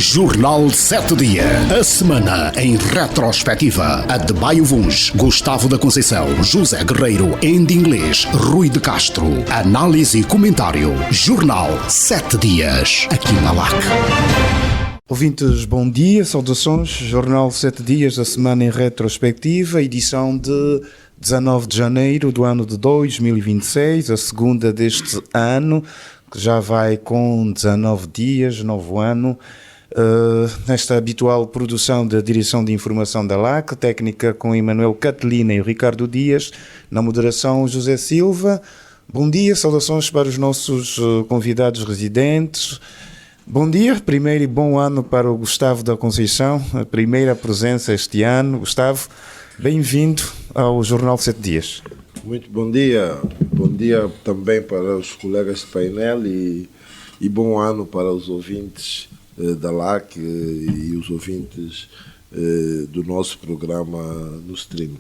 Jornal 7 Dias. A semana em retrospectiva. Adebayo Vuns, Gustavo da Conceição, José Guerreiro, Andy Inglês, Rui de Castro. Análise e comentário. Jornal 7 Dias. Aqui na LAC. Ouvintes, bom dia, saudações. Jornal 7 Dias, a semana em retrospectiva, edição de 19 de janeiro do ano de 2026, a segunda deste ano, que já vai com 19 dias, novo ano, nesta habitual produção da Direção de Informação da LAC, técnica com Emanuel Catelina e Ricardo Dias, na moderação José Silva. Bom dia, saudações para os nossos convidados residentes. Bom dia, primeiro e bom ano para o Gustavo da Conceição, a primeira presença este ano. Gustavo, bem-vindo ao Jornal 7 Dias. Muito bom dia também para os colegas de painel e bom ano para os ouvintes da LAC e os ouvintes do nosso programa no stream.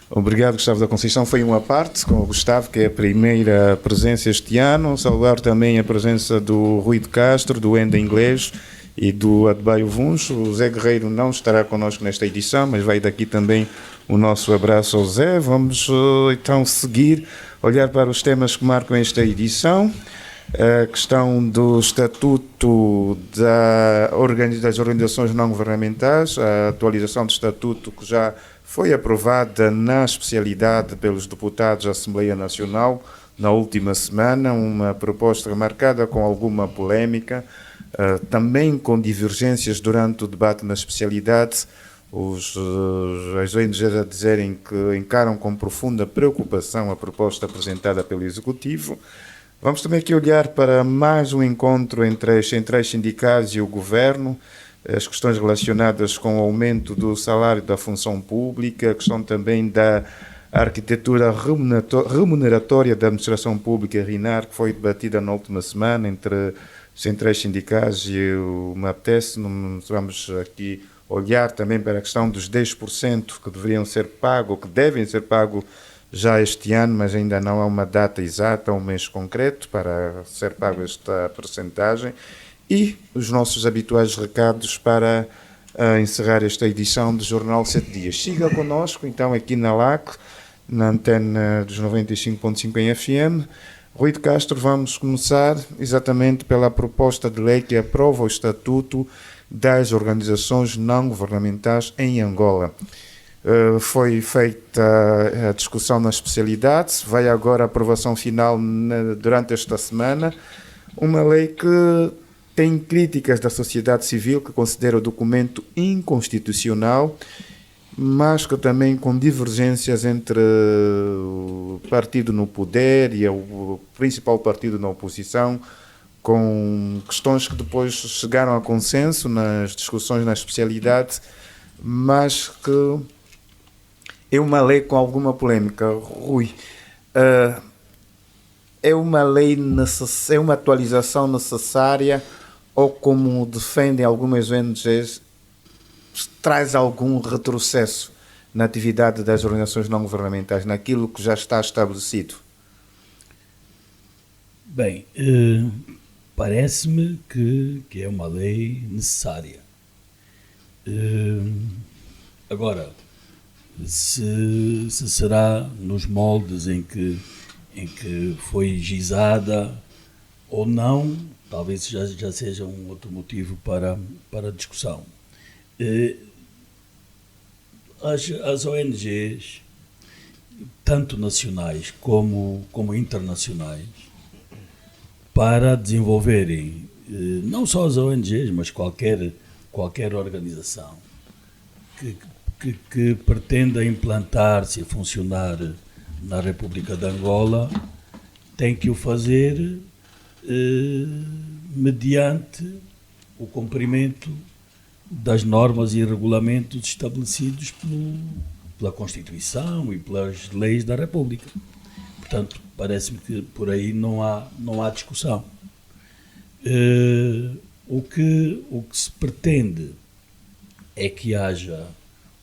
Obrigado, Gustavo da Conceição. Foi uma parte com o Gustavo, que é a primeira presença este ano. Saudar também a presença do Rui de Castro, do Enda Inglês e do Adebayo Vuns. O Zé Guerreiro não estará connosco nesta edição, mas vai daqui também o nosso abraço ao Zé. Vamos então seguir, olhar para os temas que marcam esta edição. A questão do estatuto das organizações não governamentais, a atualização do estatuto que já foi aprovada na especialidade pelos deputados da Assembleia Nacional na última semana, uma proposta marcada com alguma polémica, também com divergências durante o debate na especialidade, as ONGs a dizerem que encaram com profunda preocupação a proposta apresentada pelo Executivo. Vamos também aqui olhar para mais um encontro entre as centrais sindicais e o Governo, as questões relacionadas com o aumento do salário da função pública, a questão também da arquitetura remuneratória da administração pública, RINAR, que foi debatida na última semana entre centrais sindicais e o MAPTES. Vamos aqui olhar também para a questão dos 10% que deveriam ser pagos, ou que devem ser pagos já este ano, mas ainda não há uma data exata, um mês concreto para ser pago esta percentagem. E os nossos habituais recados para encerrar esta edição do Jornal 7 Dias. Siga connosco, então, aqui na LAC, na antena dos 95.5 em FM. Rui de Castro, vamos começar exatamente pela proposta de lei que aprova o Estatuto das Organizações Não Governamentais em Angola. Foi feita a discussão na especialidade, vai agora a aprovação final durante esta semana. Uma lei que tem críticas da sociedade civil, que considera o documento inconstitucional, mas que também com divergências entre o partido no poder e o principal partido na oposição, com questões que depois chegaram a consenso nas discussões na especialidade, mas que é uma lei com alguma polémica. Rui, é uma lei é uma atualização necessária ou, como defendem algumas ONGs, traz algum retrocesso na atividade das organizações não governamentais, naquilo que já está estabelecido? Bem, parece-me que é uma lei necessária. Agora, se será nos moldes em que foi gizada ou não, talvez já seja um outro motivo para discussão. As ONGs, tanto nacionais como internacionais, para desenvolverem, não só as ONGs, mas qualquer organização que pretenda implantar-se e funcionar na República de Angola, tem que o fazer mediante o cumprimento das normas e regulamentos estabelecidos pela Constituição e pelas leis da República. Portanto, parece-me que por aí não há discussão. O que se pretende é que haja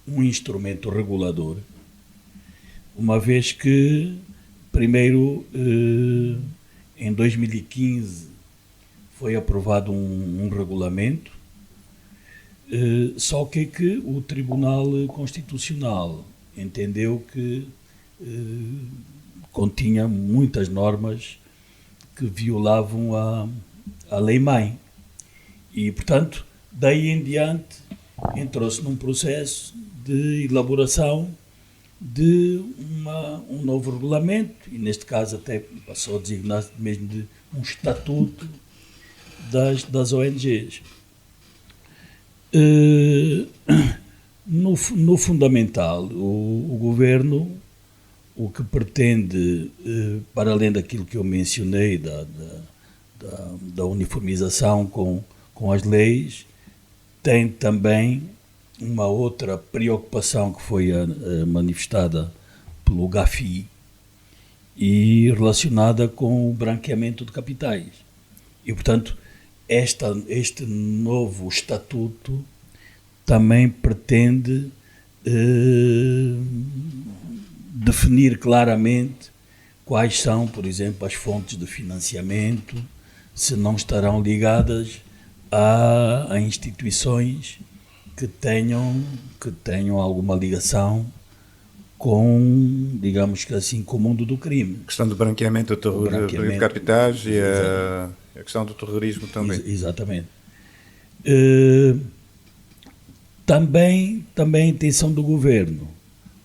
um instrumento regulador, uma vez que, primeiro, em 2015 foi aprovado um regulamento Só que o Tribunal Constitucional entendeu que continha muitas normas que violavam a lei-mãe. E, portanto, daí em diante, entrou-se num processo de elaboração de um novo regulamento, e neste caso até passou a designar-se mesmo de um estatuto das ONGs. No fundamental, o governo, o que pretende, para além daquilo que eu mencionei, da uniformização com as leis, tem também uma outra preocupação que foi manifestada pelo GAFI e relacionada com o branqueamento de capitais. E, portanto, este novo estatuto também pretende definir claramente quais são, por exemplo, as fontes de financiamento, se não estarão ligadas a instituições que tenham alguma ligação com, digamos que assim, com o mundo do crime. A questão do branqueamento de capitais e a questão do terrorismo também. Exatamente. Também a intenção do governo,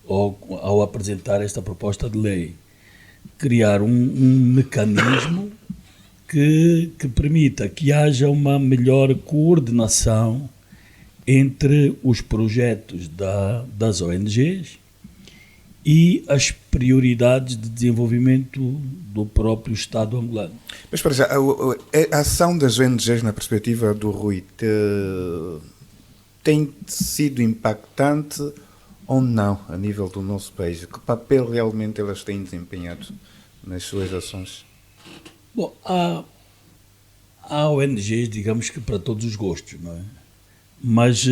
ao apresentar esta proposta de lei, criar um mecanismo que permita que haja uma melhor coordenação entre os projetos das ONGs e as prioridades de desenvolvimento do próprio Estado angolano. Mas, para já, a ação das ONGs na perspectiva do Rui tem sido impactante ou não a nível do nosso país? Que papel realmente elas têm desempenhado nas suas ações? Bom, há ONGs, digamos que para todos os gostos, não é? Mas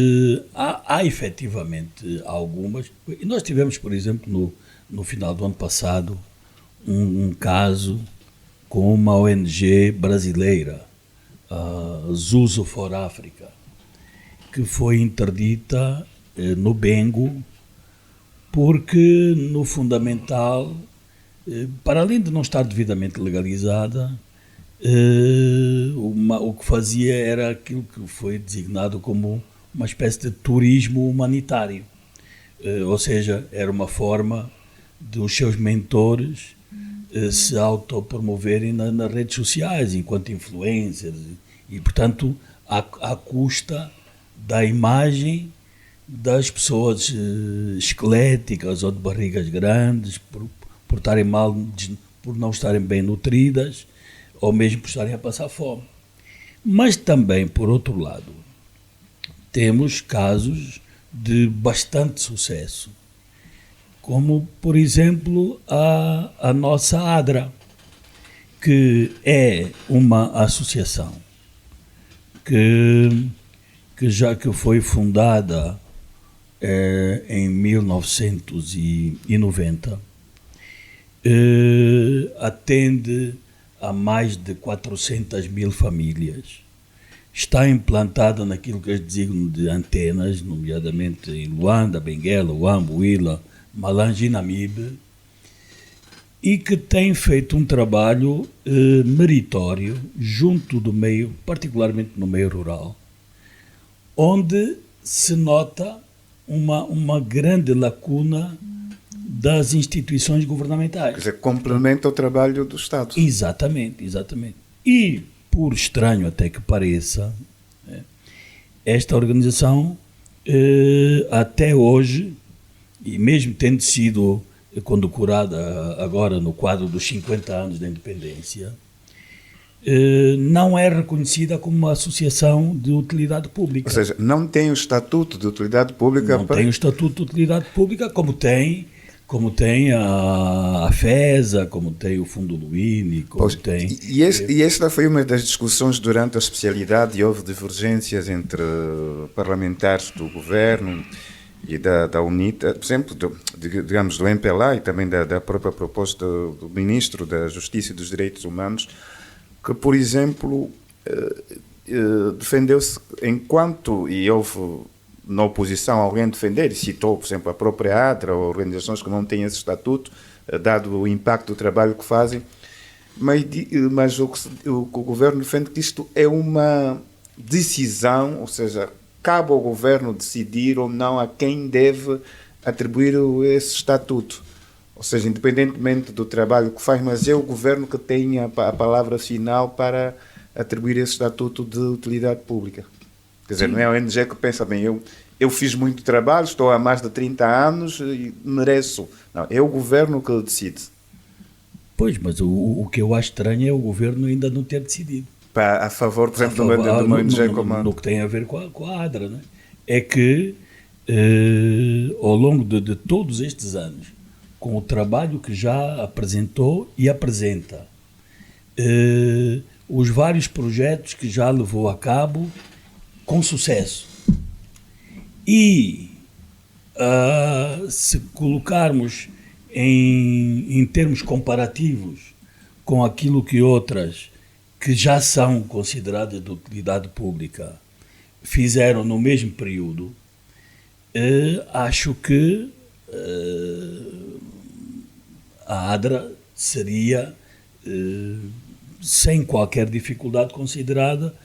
há efetivamente algumas. E nós tivemos, por exemplo, no final do ano passado, um caso com uma ONG brasileira, a Zuso for Africa, que foi interdita no Bengo, porque, no fundamental, para além de não estar devidamente legalizada, o que fazia era aquilo que foi designado como uma espécie de turismo humanitário. Ou seja, era uma forma de os seus mentores se autopromoverem nas redes sociais, enquanto influencers, e, portanto, à custa da imagem das pessoas esqueléticas ou de barrigas grandes, por estarem mal, por não estarem bem nutridas, ou mesmo por estarem a passar fome. Mas também, por outro lado, temos casos de bastante sucesso, como, por exemplo, a nossa ADRA, que é uma associação que foi fundada em 1990, atende a mais de 400 mil famílias. Está implantada naquilo que eles designam de antenas, nomeadamente em Luanda, Benguela, Uambo, Huila, Malange e Namibe, e que tem feito um trabalho meritório junto do meio, particularmente no meio rural, onde se nota uma grande lacuna das instituições governamentais. Quer dizer, complementa o trabalho do Estado. Exatamente. E, por estranho até que pareça, esta organização, até hoje, e mesmo tendo sido condecorada agora no quadro dos 50 anos da independência, não é reconhecida como uma associação de utilidade pública. Ou seja, não tem o estatuto de utilidade pública. Não tem o estatuto de utilidade pública, como tem a FESA, como tem o Fundo Luini, tem... E esta foi uma das discussões durante a especialidade, e houve divergências entre parlamentares do governo e da UNITA, por exemplo, digamos, do MPLA e também da própria proposta do Ministro da Justiça e dos Direitos Humanos, que, por exemplo, defendeu-se enquanto, e houve na oposição alguém defender, e citou, por exemplo, a própria ADRA ou organizações que não têm esse estatuto, dado o impacto do trabalho que fazem, mas o que o governo defende que isto é uma decisão, ou seja, cabe ao governo decidir ou não a quem deve atribuir esse estatuto. Ou seja, independentemente do trabalho que faz, mas é o governo que tem a palavra final para atribuir esse estatuto de utilidade pública. Quer dizer, não é a ONG que pensa, bem, eu fiz muito trabalho, estou há mais de 30 anos e mereço. Não, é o governo que decide. Pois, mas o que eu acho estranho é o governo ainda não ter decidido. A favor, por exemplo, de uma ONG como a... No que tem a ver com a ADRA, né? É que, ao longo de todos estes anos, com o trabalho que já apresentou e apresenta, os vários projetos que já levou a cabo com sucesso, e se colocarmos em termos comparativos com aquilo que outras que já são consideradas de utilidade pública fizeram no mesmo período, acho que a ADRA seria, sem qualquer dificuldade, considerada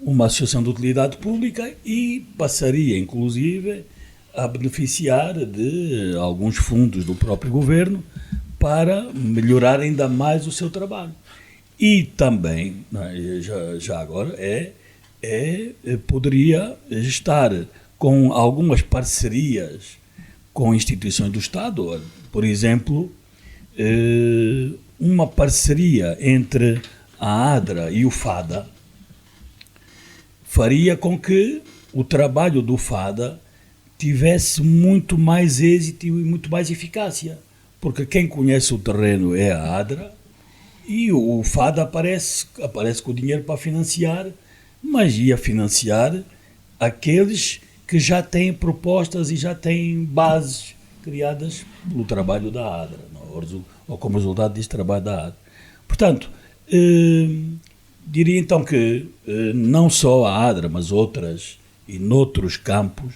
uma associação de utilidade pública e passaria, inclusive, a beneficiar de alguns fundos do próprio governo para melhorar ainda mais o seu trabalho. E também, já agora, poderia estar com algumas parcerias com instituições do Estado, por exemplo, uma parceria entre a ADRA e o FADA faria com que o trabalho do FADA tivesse muito mais êxito e muito mais eficácia, porque quem conhece o terreno é a ADRA e o FADA aparece com o dinheiro para financiar, mas ia financiar aqueles que já têm propostas e já têm bases criadas pelo trabalho da ADRA, ou como resultado desse trabalho da ADRA. Portanto, diria então que não só a ADRA, mas outras e noutros campos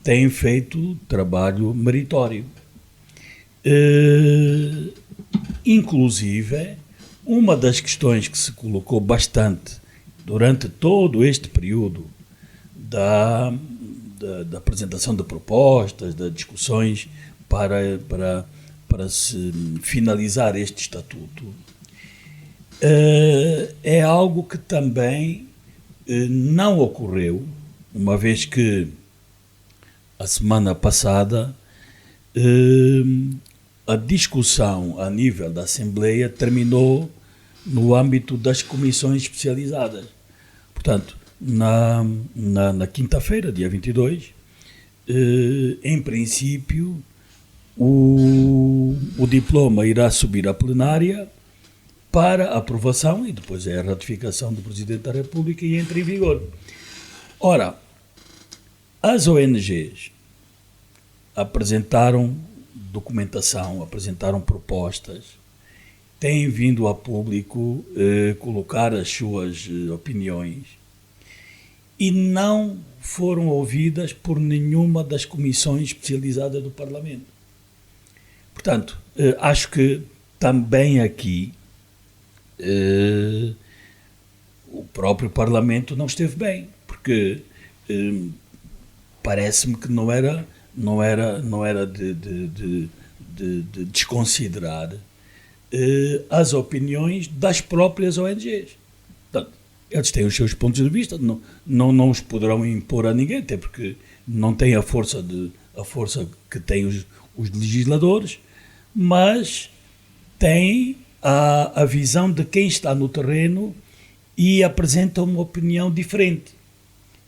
têm feito trabalho meritório. Inclusive, uma das questões que se colocou bastante durante todo este período da apresentação de propostas, de discussões para se finalizar este estatuto, é algo que também não ocorreu, uma vez que a semana passada a discussão a nível da Assembleia terminou no âmbito das comissões especializadas. Portanto, na quinta-feira, dia 22, em princípio, o diploma irá subir à plenária para aprovação e depois é a ratificação do Presidente da República e entra em vigor. Ora, as ONGs apresentaram documentação, apresentaram propostas, têm vindo a público colocar as suas opiniões e não foram ouvidas por nenhuma das comissões especializadas do Parlamento. Portanto, acho que também aqui o próprio Parlamento não esteve bem, porque parece-me que não era de desconsiderar as opiniões das próprias ONGs. Portanto, eles têm os seus pontos de vista, não os poderão impor a ninguém, até porque não têm a força que têm os legisladores, mas têm a visão de quem está no terreno e apresenta uma opinião diferente.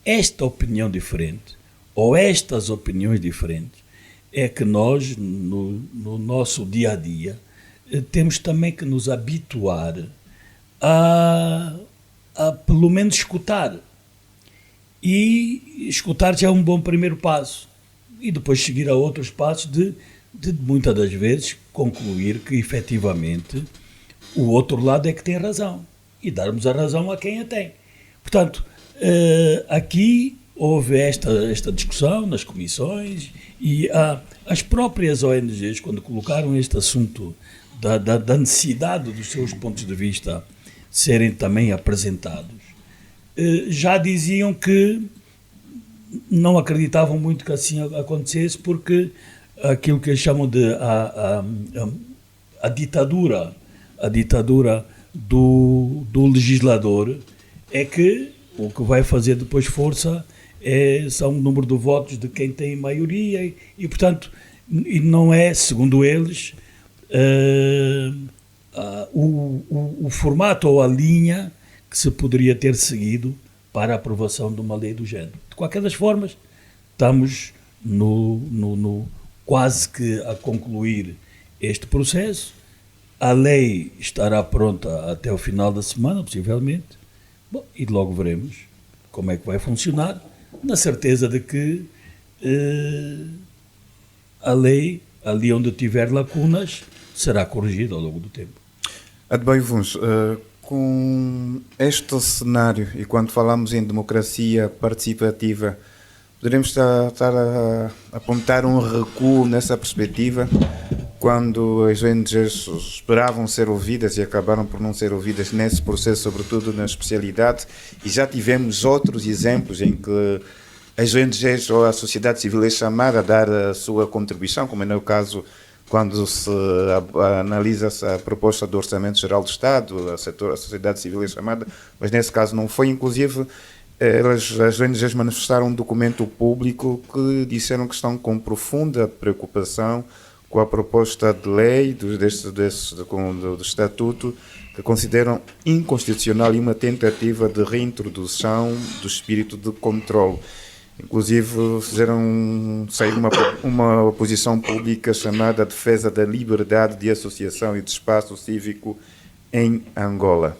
Esta opinião diferente, ou estas opiniões diferentes, é que nós, no nosso dia-a-dia, temos também que nos habituar a pelo menos escutar. E escutar já é um bom primeiro passo. E depois seguir a outros passos de muitas das vezes concluir que efetivamente o outro lado é que tem razão e darmos a razão a quem a tem. Portanto, aqui houve esta discussão nas comissões e as próprias ONGs, quando colocaram este assunto da necessidade dos seus pontos de vista serem também apresentados, já diziam que não acreditavam muito que assim acontecesse, porque aquilo que eles chamam de a ditadura do legislador é que o que vai fazer depois força são o número de votos de quem tem maioria e portanto, e não é, segundo eles, o formato ou a linha que se poderia ter seguido para a aprovação de uma lei do género. De qualquer das formas, estamos quase que a concluir este processo. A lei estará pronta até o final da semana, possivelmente. Bom, e logo veremos como é que vai funcionar, na certeza de que a lei, ali onde tiver lacunas, será corrigida ao longo do tempo. Adebayo Vuns, com este cenário, e quando falamos em democracia participativa, poderemos estar a apontar um recuo nessa perspectiva, quando as ONGs esperavam ser ouvidas e acabaram por não ser ouvidas nesse processo, sobretudo na especialidade, e já tivemos outros exemplos em que as ONGs ou a sociedade civil é chamada a dar a sua contribuição, como é o caso quando se analisa a proposta do Orçamento Geral do Estado, a sociedade civil é chamada, mas nesse caso não foi. Inclusive, as ONGs manifestaram um documento público que disseram que estão com profunda preocupação com a proposta de lei do Estatuto, que consideram inconstitucional e uma tentativa de reintrodução do espírito de controle. Inclusive fizeram sair uma posição pública chamada Defesa da Liberdade de Associação e de Espaço Cívico em Angola.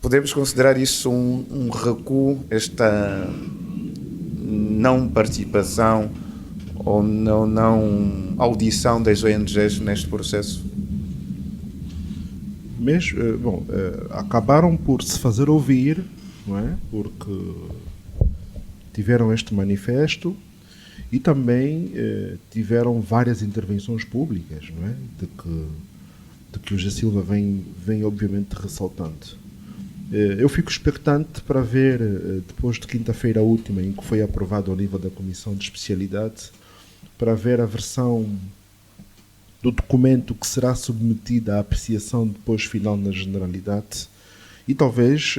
Podemos considerar isso um recuo, esta não participação ou não audição das ONGs neste processo? Mas, acabaram por se fazer ouvir, não é? Porque tiveram este manifesto e também tiveram várias intervenções públicas, não é? De que o José Silva vem obviamente ressaltando. Eu fico expectante para ver, depois de quinta-feira última, em que foi aprovado ao nível da Comissão de Especialidade, para ver a versão do documento que será submetida à apreciação depois final na Generalidade e talvez,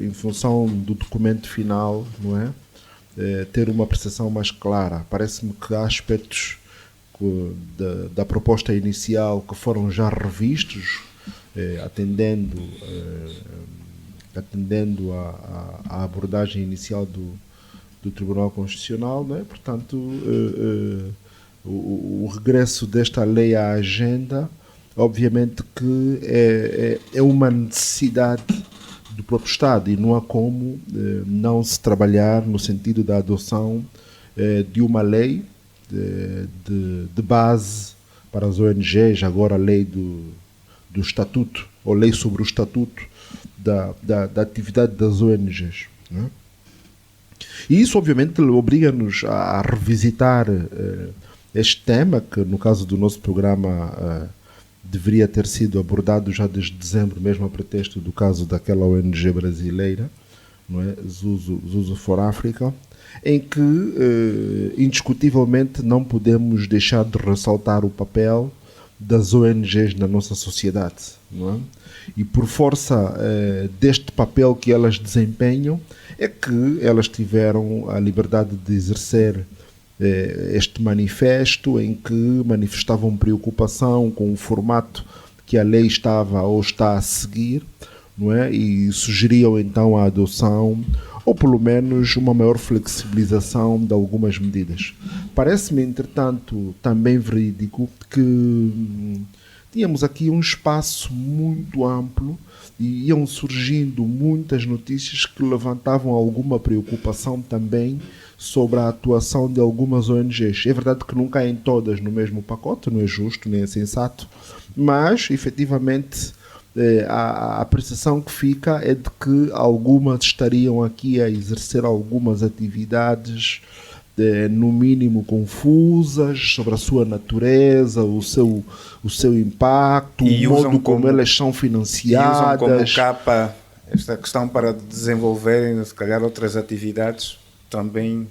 em função do documento final, não é? Ter uma apreciação mais clara. Parece-me que há aspectos da proposta inicial que foram já revistos, atendendo à abordagem inicial do Tribunal Constitucional, não é? Portanto, o regresso desta lei à agenda, obviamente que é uma necessidade do próprio Estado e não há como não se trabalhar no sentido da adoção de uma lei de base para as ONGs, agora a lei do Estatuto, ou lei sobre o Estatuto da atividade das ONGs. Não é? E isso, obviamente, obriga-nos a revisitar este tema, que no caso do nosso programa deveria ter sido abordado já desde dezembro, mesmo a pretexto do caso daquela ONG brasileira, não é? Zuzu for Africa, em que indiscutivelmente não podemos deixar de ressaltar o papel das ONGs na nossa sociedade, não é? E por força deste papel que elas desempenham é que elas tiveram a liberdade de exercer este manifesto, em que manifestavam preocupação com o formato que a lei estava ou está a seguir, não é? E sugeriam então a adoção ou pelo menos uma maior flexibilização de algumas medidas. Parece-me, entretanto, também verídico que tínhamos aqui um espaço muito amplo e iam surgindo muitas notícias que levantavam alguma preocupação também sobre a atuação de algumas ONGs. É verdade que não caem todas no mesmo pacote, não é justo, nem é sensato, mas, efetivamente, a percepção que fica é de que algumas estariam aqui a exercer algumas atividades no mínimo confusas sobre a sua natureza, o seu impacto, E o usam modo como como- elas são E usam financiadas. como capa esta questão para desenvolverem, se calhar, outras atividades também.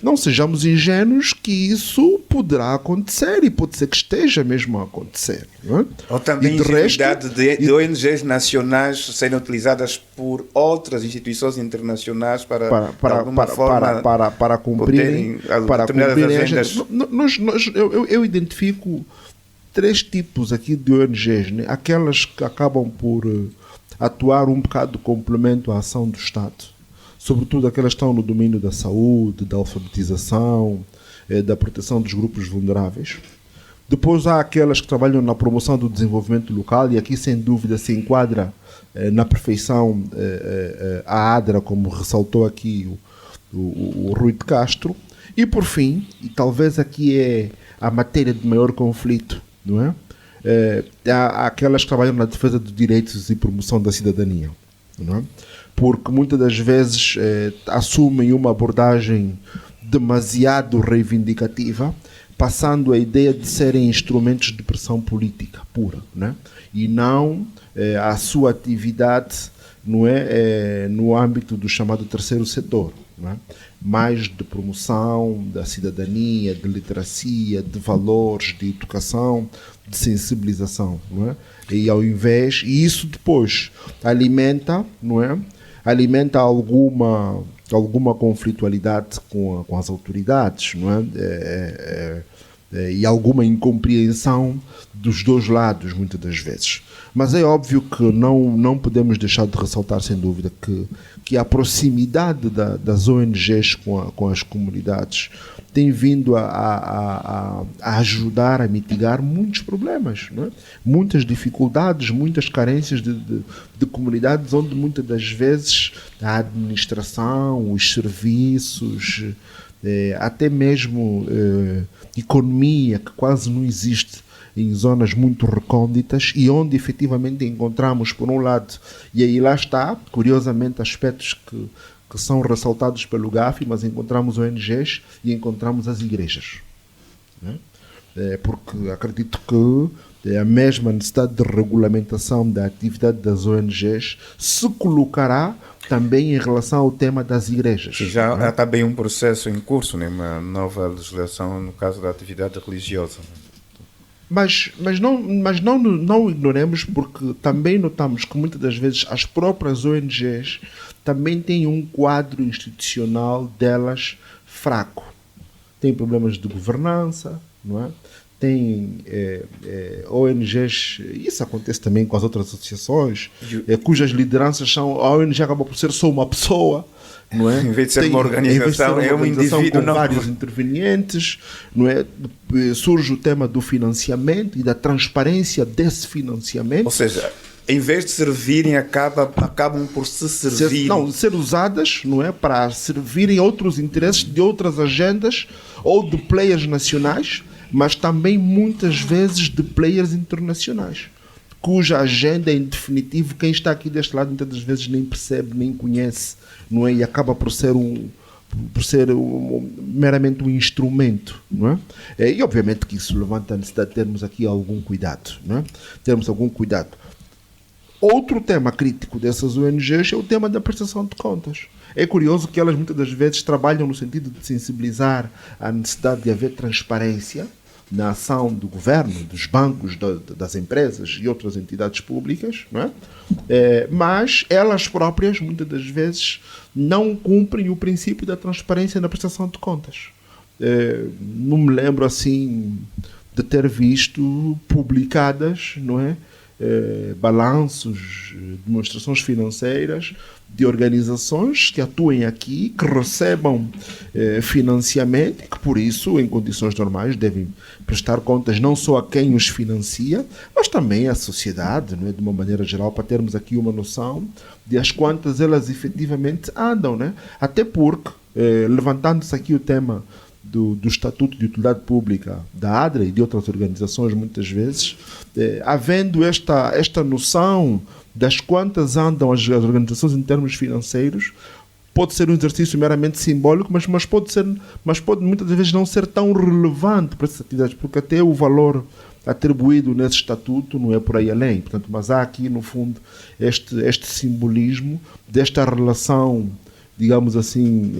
Não sejamos ingênuos que isso poderá acontecer e pode ser que esteja mesmo a acontecer. Não é? Ou também E de resto, ingenuidade de ONGs nacionais serem utilizadas por outras instituições internacionais para de alguma forma, para cumprirem, poderem para determinadas cumprirem agendas. eu identifico três tipos aqui de ONGs, né? Aquelas que acabam por atuar um bocado de complemento à ação do Estado, sobretudo aquelas que estão no domínio da saúde, da alfabetização, da proteção dos grupos vulneráveis. Depois há aquelas que trabalham na promoção do desenvolvimento local, e aqui sem dúvida se enquadra na perfeição a ADRA, como ressaltou aqui o Rui de Castro. E por fim, e talvez aqui é a matéria de maior conflito, não é? Há aquelas que trabalham na defesa dos direitos e promoção da cidadania, não é? Porque muitas das vezes assumem uma abordagem demasiado reivindicativa, passando a ideia de serem instrumentos de pressão política pura, né? E não a sua atividade não é no âmbito do chamado terceiro setor, não é? Mais de promoção da cidadania, de literacia, de valores, de educação, de sensibilização, não é? E ao invés, e isso depois alimenta, não é? Alimenta alguma conflitualidade com as autoridades, não é? E alguma incompreensão dos dois lados, muitas das vezes. Mas é óbvio que não podemos deixar de ressaltar, sem dúvida, que a proximidade das ONGs com as comunidades tem vindo a ajudar a mitigar muitos problemas, não é? Muitas dificuldades, muitas carências de comunidades onde muitas das vezes a administração, os serviços, até mesmo economia, que quase não existe em zonas muito recônditas, e onde efetivamente encontramos, por um lado, e aí lá está, curiosamente, aspectos que são ressaltados pelo GAFI, mas encontramos ONGs e encontramos as igrejas, né? Porque acredito que a mesma necessidade de regulamentação da atividade das ONGs se colocará também em relação ao tema das igrejas. Já né? há também um processo em curso, né? Uma nova legislação no caso da atividade religiosa. Mas não ignoremos, porque também notamos que muitas das vezes as próprias ONGs também têm um quadro institucional delas fraco. Tem problemas de governança, não é? Tem ONGs, isso acontece também com as outras associações, cujas lideranças são, a ONG acaba por ser só uma pessoa, não é? Em vez de ser uma organização, é um indivíduo, com não. vários intervenientes, não é? Surge o tema do financiamento e da transparência desse financiamento. Ou seja, em vez de servirem, acabam por se servir. Ser usadas, não é, para servirem outros interesses de outras agendas ou de players nacionais, mas também muitas vezes de players internacionais, cuja agenda, em definitivo, quem está aqui deste lado muitas das vezes nem percebe, nem conhece, não é? E acaba por ser meramente um instrumento, não é? E obviamente que isso levanta a necessidade de termos aqui algum cuidado, não é? Termos algum cuidado. Outro tema crítico dessas ONGs é o tema da prestação de contas. É curioso que elas muitas das vezes trabalham no sentido de sensibilizar a necessidade de haver transparência na ação do governo, dos bancos, das empresas e outras entidades públicas, não é? Mas elas próprias, muitas das vezes, não cumprem o princípio da transparência na prestação de contas. Não me lembro, assim, de ter visto publicadas, não é? Balanços, demonstrações financeiras de organizações que atuem aqui, que recebam financiamento e que, por isso, em condições normais, devem prestar contas não só a quem os financia, mas também à sociedade, não é? De uma maneira geral, para termos aqui uma noção de as quantas elas efetivamente andam, né? Até porque, levantando-se aqui o tema do Estatuto de Utilidade Pública da ADRA e de outras organizações, muitas vezes, havendo esta noção das quantas andam as organizações em termos financeiros, pode ser um exercício meramente simbólico, mas pode muitas vezes não ser tão relevante para essas atividades, porque até o valor atribuído nesse estatuto não é por aí além. Portanto, mas há aqui, no fundo, este simbolismo desta relação, digamos assim,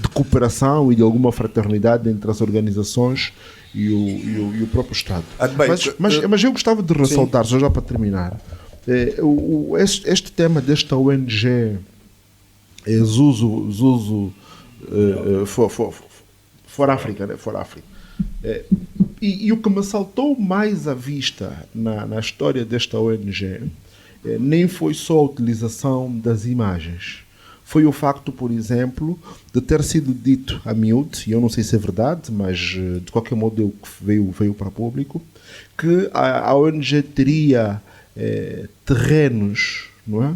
de cooperação e de alguma fraternidade entre as organizações e o próprio Estado. Mas eu gostava de ressaltar, só já para terminar, este tema desta ONG Zuzu for África, né? For África. E o que me saltou mais à vista na história desta ONG nem foi só a utilização das imagens. Foi o facto, por exemplo, de ter sido dito a miúdo, e eu não sei se é verdade, mas de qualquer modo veio para público, que a ONG teria terrenos, não é?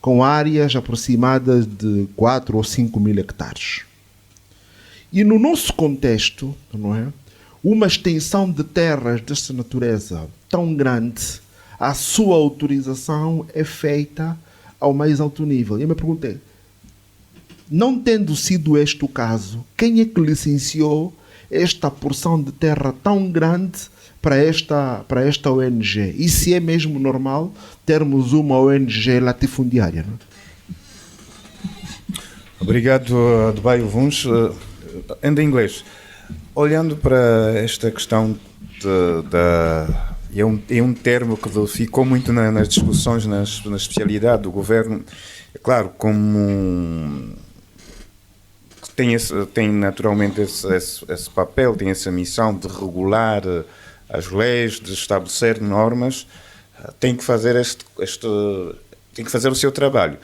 Com áreas aproximadas de 4 ou 5 mil hectares. E no nosso contexto, não é? Uma extensão de terras desta natureza tão grande, a sua autorização é feita ao mais alto nível. E eu me perguntei, não tendo sido este o caso, quem é que licenciou esta porção de terra tão grande para esta ONG? E se é mesmo normal termos uma ONG latifundiária? Não? Obrigado, Adebayo Vuns. Em inglês, olhando para esta questão é um termo que ficou muito nas discussões na especialidade do governo, é claro, como tem naturalmente esse papel, tem essa missão de regular as leis, de estabelecer normas, tem que fazer tem que fazer o seu trabalho.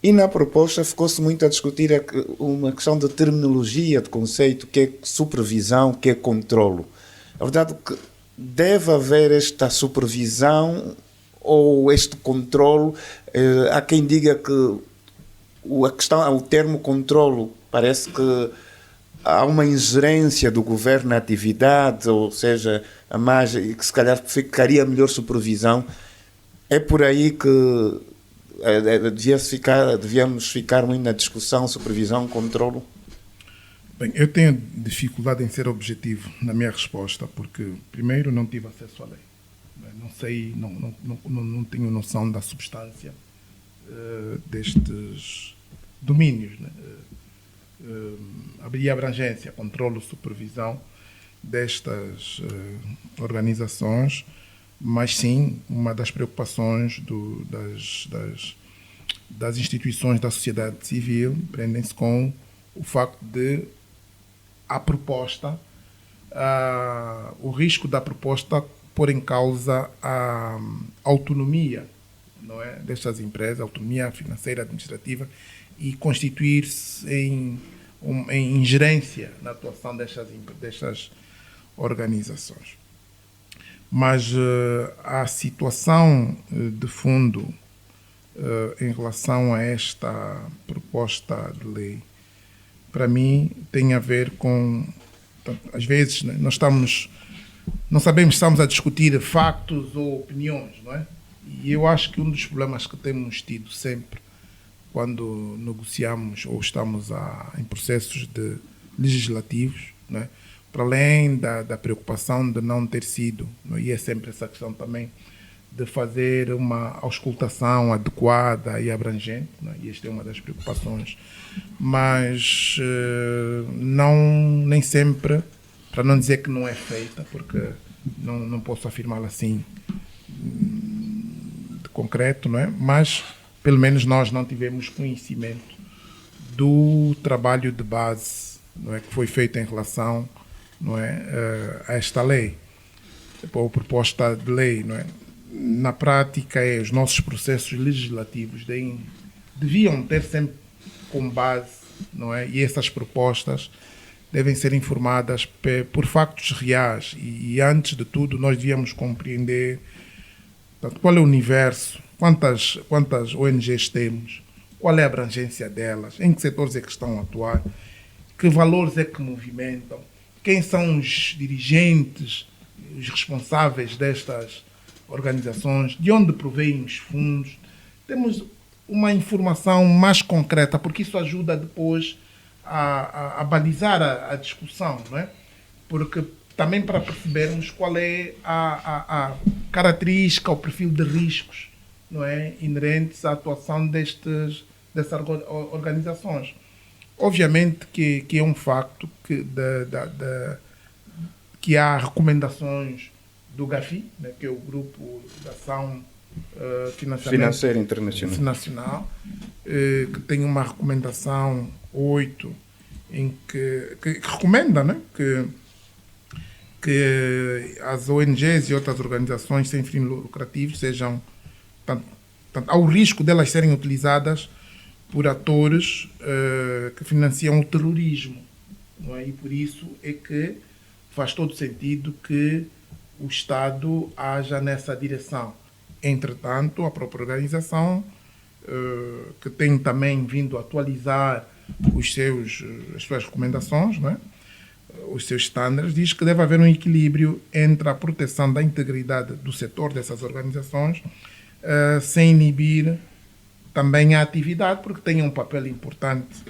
E na proposta ficou-se muito a discutir uma questão de terminologia, de conceito, que é supervisão, que é controlo. A verdade é que deve haver esta supervisão ou este controlo. Há quem diga que o termo controlo parece que há uma ingerência do governo na atividade, ou seja, que se calhar ficaria melhor supervisão. É por aí que devíamos ficar muito na discussão, supervisão, controlo? Bem, eu tenho dificuldade em ser objetivo na minha resposta, porque, primeiro, não tive acesso à lei. Não sei, não tenho noção da substância destes domínios. Né? Haveria abrangência, controle, supervisão destas organizações, mas sim, uma das preocupações das instituições da sociedade civil prendem-se com o facto de a proposta, o risco da proposta pôr em causa a autonomia, não é, destas empresas, a autonomia financeira, administrativa, e constituir-se em ingerência na atuação destas organizações. Mas a situação de fundo em relação a esta proposta de lei, para mim, tem a ver com... Às vezes, né, não sabemos se estamos a discutir factos ou opiniões, não é? E eu acho que um dos problemas que temos tido sempre quando negociamos ou estamos em processos legislativos, não é? Para além da preocupação de não ter sido, não é? E é sempre essa questão também de fazer uma auscultação adequada e abrangente, não é? E esta é uma das preocupações, mas nem sempre, para não dizer que não é feita, porque não posso afirmá-la assim de concreto, não é? Mas pelo menos nós não tivemos conhecimento do trabalho de base, não é, que foi feito em relação, não é, a esta lei, ou proposta de lei, não é? Na prática, os nossos processos legislativos deviam ter sempre como base, não é? E essas propostas devem ser informadas por factos reais e antes de tudo nós devíamos compreender, portanto, qual é o universo, quantas ONGs temos, qual é a abrangência delas, em que setores é que estão a atuar, que valores é que movimentam, quem são os dirigentes, os responsáveis destas organizações, de onde provêm os fundos. Temos uma informação mais concreta, porque isso ajuda depois a balizar a discussão, não é? Porque também para percebermos qual é a característica, o perfil de riscos, não é, inerentes à atuação dessas organizações. Obviamente que é um facto que há recomendações do GAFI, né, que é o Grupo de Ação Financeira Internacional, que tem uma recomendação 8, em que recomenda, né, que as ONGs e outras organizações sem fins lucrativos sejam, ao risco delas serem utilizadas por atores que financiam o terrorismo, não é? E por isso é que faz todo sentido que o Estado haja nessa direção. Entretanto, a própria organização, que tem também vindo a atualizar as suas recomendações, não é? Os seus estándares, diz que deve haver um equilíbrio entre a proteção da integridade do setor dessas organizações, sem inibir também a atividade, porque tem um papel importante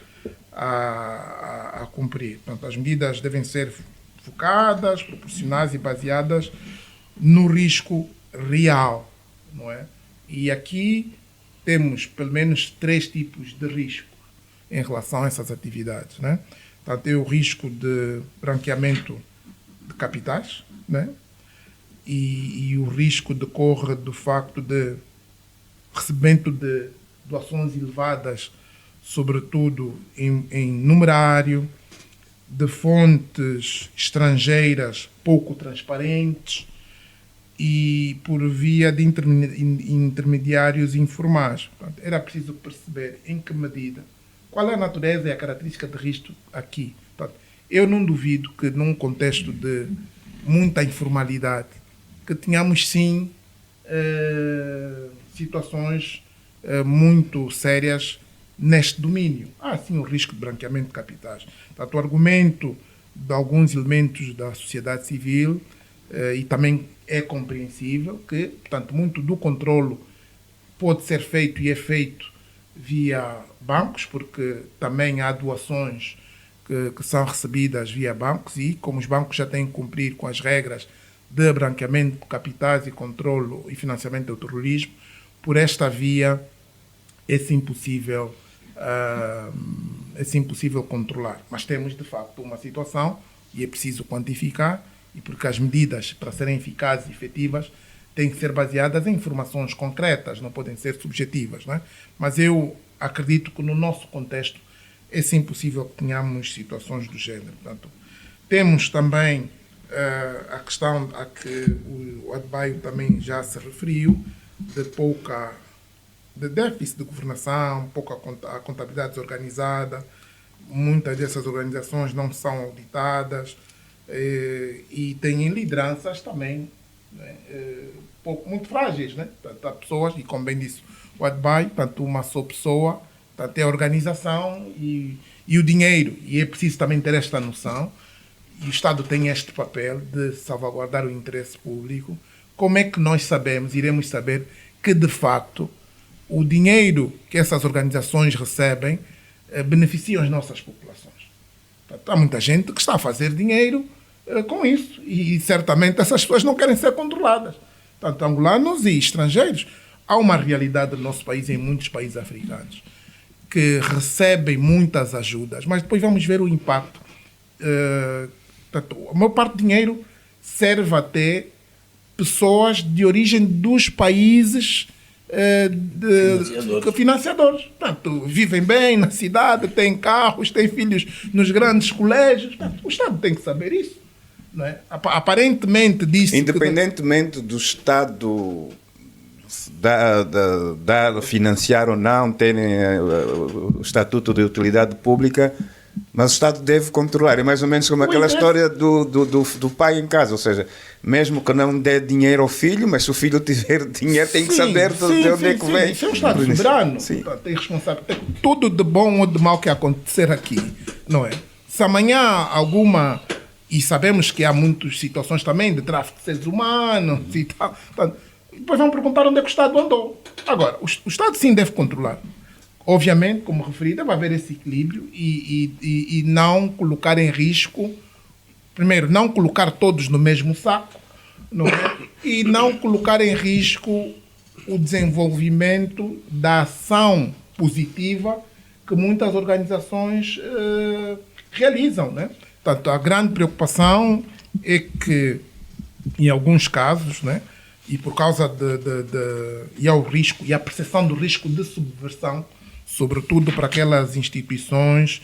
a cumprir. Portanto, as medidas devem ser focadas, proporcionais e baseadas no risco real, não é? E aqui temos pelo menos 3 tipos de risco em relação a essas atividades, né? Portanto, tem o risco de branqueamento de capitais, né? E o risco decorre do facto de recebimento de doações elevadas, sobretudo em numerário, de fontes estrangeiras pouco transparentes e por via de intermediários informais. Portanto, era preciso perceber em que medida, qual é a natureza e a característica de risco aqui. Portanto, eu não duvido que num contexto de muita informalidade, que tenhamos sim situações muito sérias neste domínio. Há sim o risco de branqueamento de capitais. Portanto, o argumento de alguns elementos da sociedade civil e também é compreensível que, portanto, muito do controlo pode ser feito e é feito via bancos, porque também há doações que são recebidas via bancos e, como os bancos já têm que cumprir com as regras de branqueamento de capitais e controlo e financiamento do terrorismo, por esta via é impossível controlar. Mas temos, de facto, uma situação e é preciso quantificar, e porque as medidas, para serem eficazes e efetivas, têm que ser baseadas em informações concretas, não podem ser subjetivas, não é? Mas eu acredito que no nosso contexto é sim possível que tenhamos situações do género. Portanto, temos também a questão a que o Adebayo também já se referiu, de déficit de governação, pouca a contabilidade desorganizada, muitas dessas organizações não são auditadas e têm lideranças também, né, muito frágeis, né? Portanto, há pessoas, e como bem disse o Adebayo, tanto uma só pessoa, tanto é a organização e o dinheiro, e é preciso também ter esta noção, e o Estado tem este papel de salvaguardar o interesse público. Como é que nós iremos saber que, de facto, o dinheiro que essas organizações recebem beneficia as nossas populações? Portanto, há muita gente que está a fazer dinheiro com isso e certamente essas pessoas não querem ser controladas. Portanto, angolanos e estrangeiros. Há uma realidade no nosso país e em muitos países africanos que recebem muitas ajudas, mas depois vamos ver o impacto. Portanto, a maior parte do dinheiro serve até pessoas de origem dos países financiadores. Portanto, vivem bem na cidade, têm carros, têm filhos nos grandes colégios. Portanto, o Estado tem que saber isso. Não é? Aparentemente disso. Independentemente do Estado financiar ou não, terem o estatuto de utilidade pública, mas o Estado deve controlar. É mais ou menos como aquela história do pai em casa, ou seja, mesmo que não dê dinheiro ao filho, mas se o filho tiver dinheiro tem que saber de onde é que vem. Isso é um Estado soberano, tem responsabilidade. Tudo de bom ou de mau que acontecer aqui, não é? Se amanhã alguma... E sabemos que há muitas situações também de tráfico de seres humanos e tal. Portanto, depois vão perguntar onde é que o Estado andou. Agora, o Estado sim deve controlar. Obviamente, como referi, deve haver esse equilíbrio e não colocar em risco... Primeiro, não colocar todos no mesmo saco, não é? E não colocar em risco o desenvolvimento da ação positiva que muitas organizações realizam, né? Portanto, a grande preocupação é que, em alguns casos, né, e por causa e ao risco e a percepção do risco de subversão, sobretudo para aquelas instituições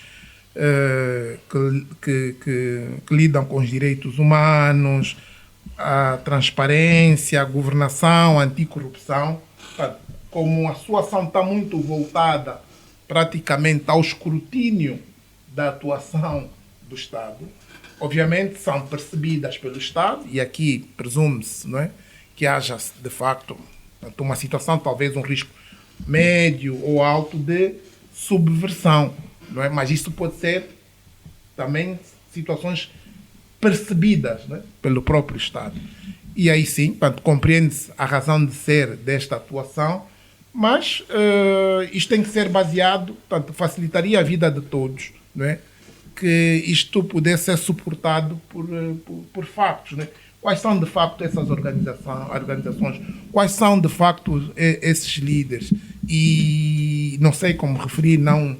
que lidam com os direitos humanos, a transparência, a governação, a anticorrupção, como a sua ação está muito voltada praticamente ao escrutínio da atuação do Estado, obviamente são percebidas pelo Estado, e aqui presume-se, não é, que haja de facto uma situação, talvez um risco médio ou alto de subversão, não é? Mas isso pode ser também situações percebidas, não é, pelo próprio Estado. E aí sim, portanto, compreende-se a razão de ser desta atuação, mas isto tem que ser baseado, portanto, facilitaria a vida de todos, não é? Que isto pudesse ser suportado por factos, né? Quais são de facto essas organizações? Quais são de facto esses líderes? E não sei como referir, não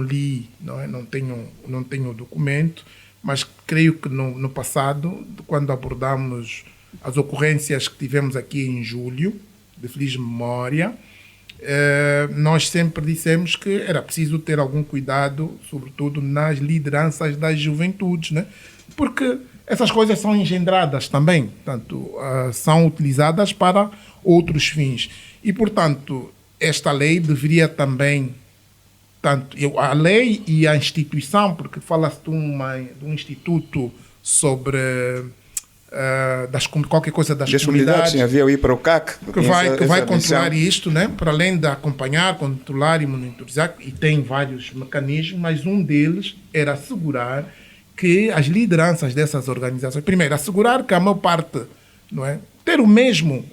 li, não é? Não tenho o documento, mas creio que no passado, quando abordamos as ocorrências que tivemos aqui em julho, de feliz memória, nós sempre dissemos que era preciso ter algum cuidado, sobretudo nas lideranças das juventudes, né? Porque essas coisas são engendradas também, portanto, são utilizadas para outros fins. E, portanto, esta lei deveria também, tanto a lei e a instituição, porque fala-se de um instituto sobre... qualquer coisa das comunidades. Sim, havia o IPROCAC que vai controlar isto, né? Para além de acompanhar, controlar e monitorizar, e tem vários mecanismos, mas um deles era assegurar que as lideranças dessas organizações, primeiro, assegurar que a maior parte, não é, ter o mesmo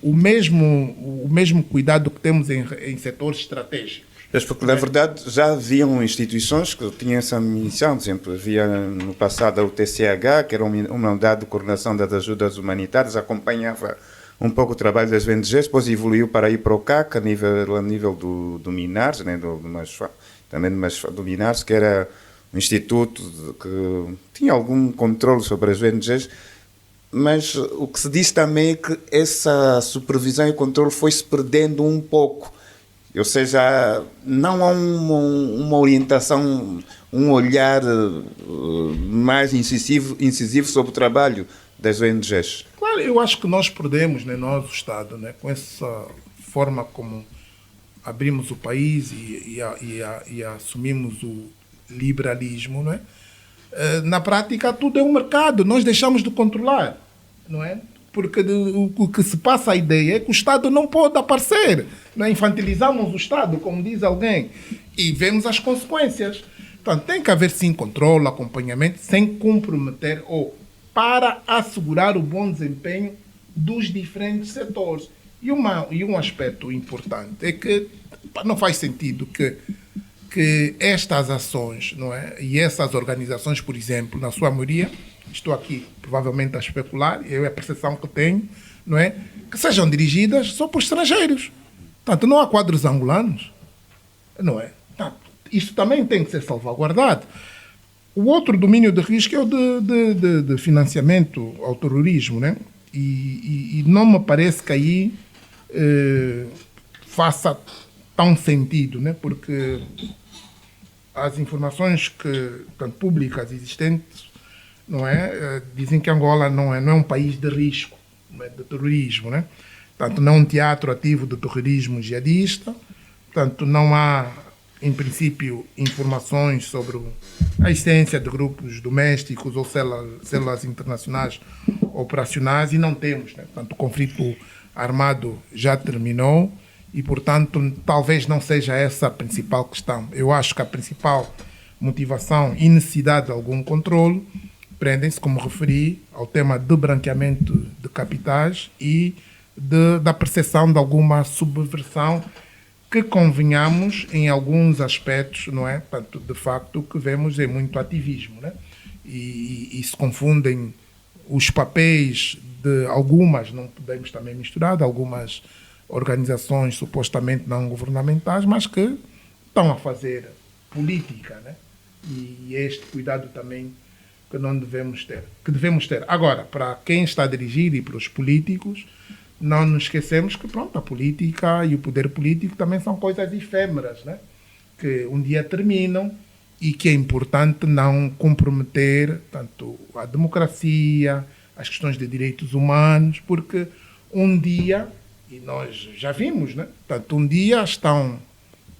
cuidado que temos em setores estratégicos. Porque, na verdade, já haviam instituições que tinham essa missão. Por exemplo, havia no passado o TCH, que era uma unidade de coordenação das ajudas humanitárias, acompanhava um pouco o trabalho das ONGs, depois evoluiu para ir para o CAC, a nível do Minares, né, do Minares, que era um instituto que tinha algum controle sobre as ONGs, mas o que se diz também é que essa supervisão e controle foi-se perdendo um pouco. Ou seja, não há uma orientação, um olhar mais incisivo sobre o trabalho das ONGs. Claro, eu acho que nós perdemos, né, nós, o Estado, né, com essa forma como abrimos o país e assumimos o liberalismo, não é? Na prática, tudo é um mercado, nós deixamos de controlar, não é? Porque o que se passa a ideia é que o Estado não pode aparecer. Não é? Infantilizamos o Estado, como diz alguém, e vemos as consequências. Portanto, tem que haver, sim, controle, acompanhamento, sem comprometer ou para assegurar o bom desempenho dos diferentes setores. E um aspecto importante é que não faz sentido que estas ações, não é? E essas organizações, por exemplo, na sua maioria, estou aqui provavelmente a especular, é a percepção que tenho, não é? Que sejam dirigidas só por estrangeiros. Portanto, não há quadros angolanos, não é? Portanto, isso também tem que ser salvaguardado. O outro domínio de risco é o de financiamento ao terrorismo, né? E não me parece que aí faça tão sentido, né? Porque as informações públicas existentes, não é? Dizem que Angola não é um país de risco, não é, de terrorismo, né? Portanto, não é um teatro ativo de terrorismo jihadista, portanto, não há, em princípio, informações sobre a existência de grupos domésticos ou células internacionais operacionais, e não temos, né? Portanto, o conflito armado já terminou e, portanto, talvez não seja essa a principal questão. Eu acho que a principal motivação e necessidade de algum controle, prendem-se, como referi, ao tema de branqueamento de capitais e da percepção de alguma subversão que, convenhamos, em alguns aspectos, não é? Portanto, de facto, o que vemos é muito ativismo, né? E se confundem os papéis de algumas, não podemos também misturar, de algumas organizações supostamente não governamentais, mas que estão a fazer política, né? E é este cuidado também que não devemos ter, que devemos ter. Agora, para quem está a dirigir e para os políticos, não nos esquecemos que, pronto, a política e o poder político também são coisas efêmeras, né? Que um dia terminam e que é importante não comprometer tanto a democracia, as questões de direitos humanos, porque um dia, e nós já vimos, né? Portanto, um dia as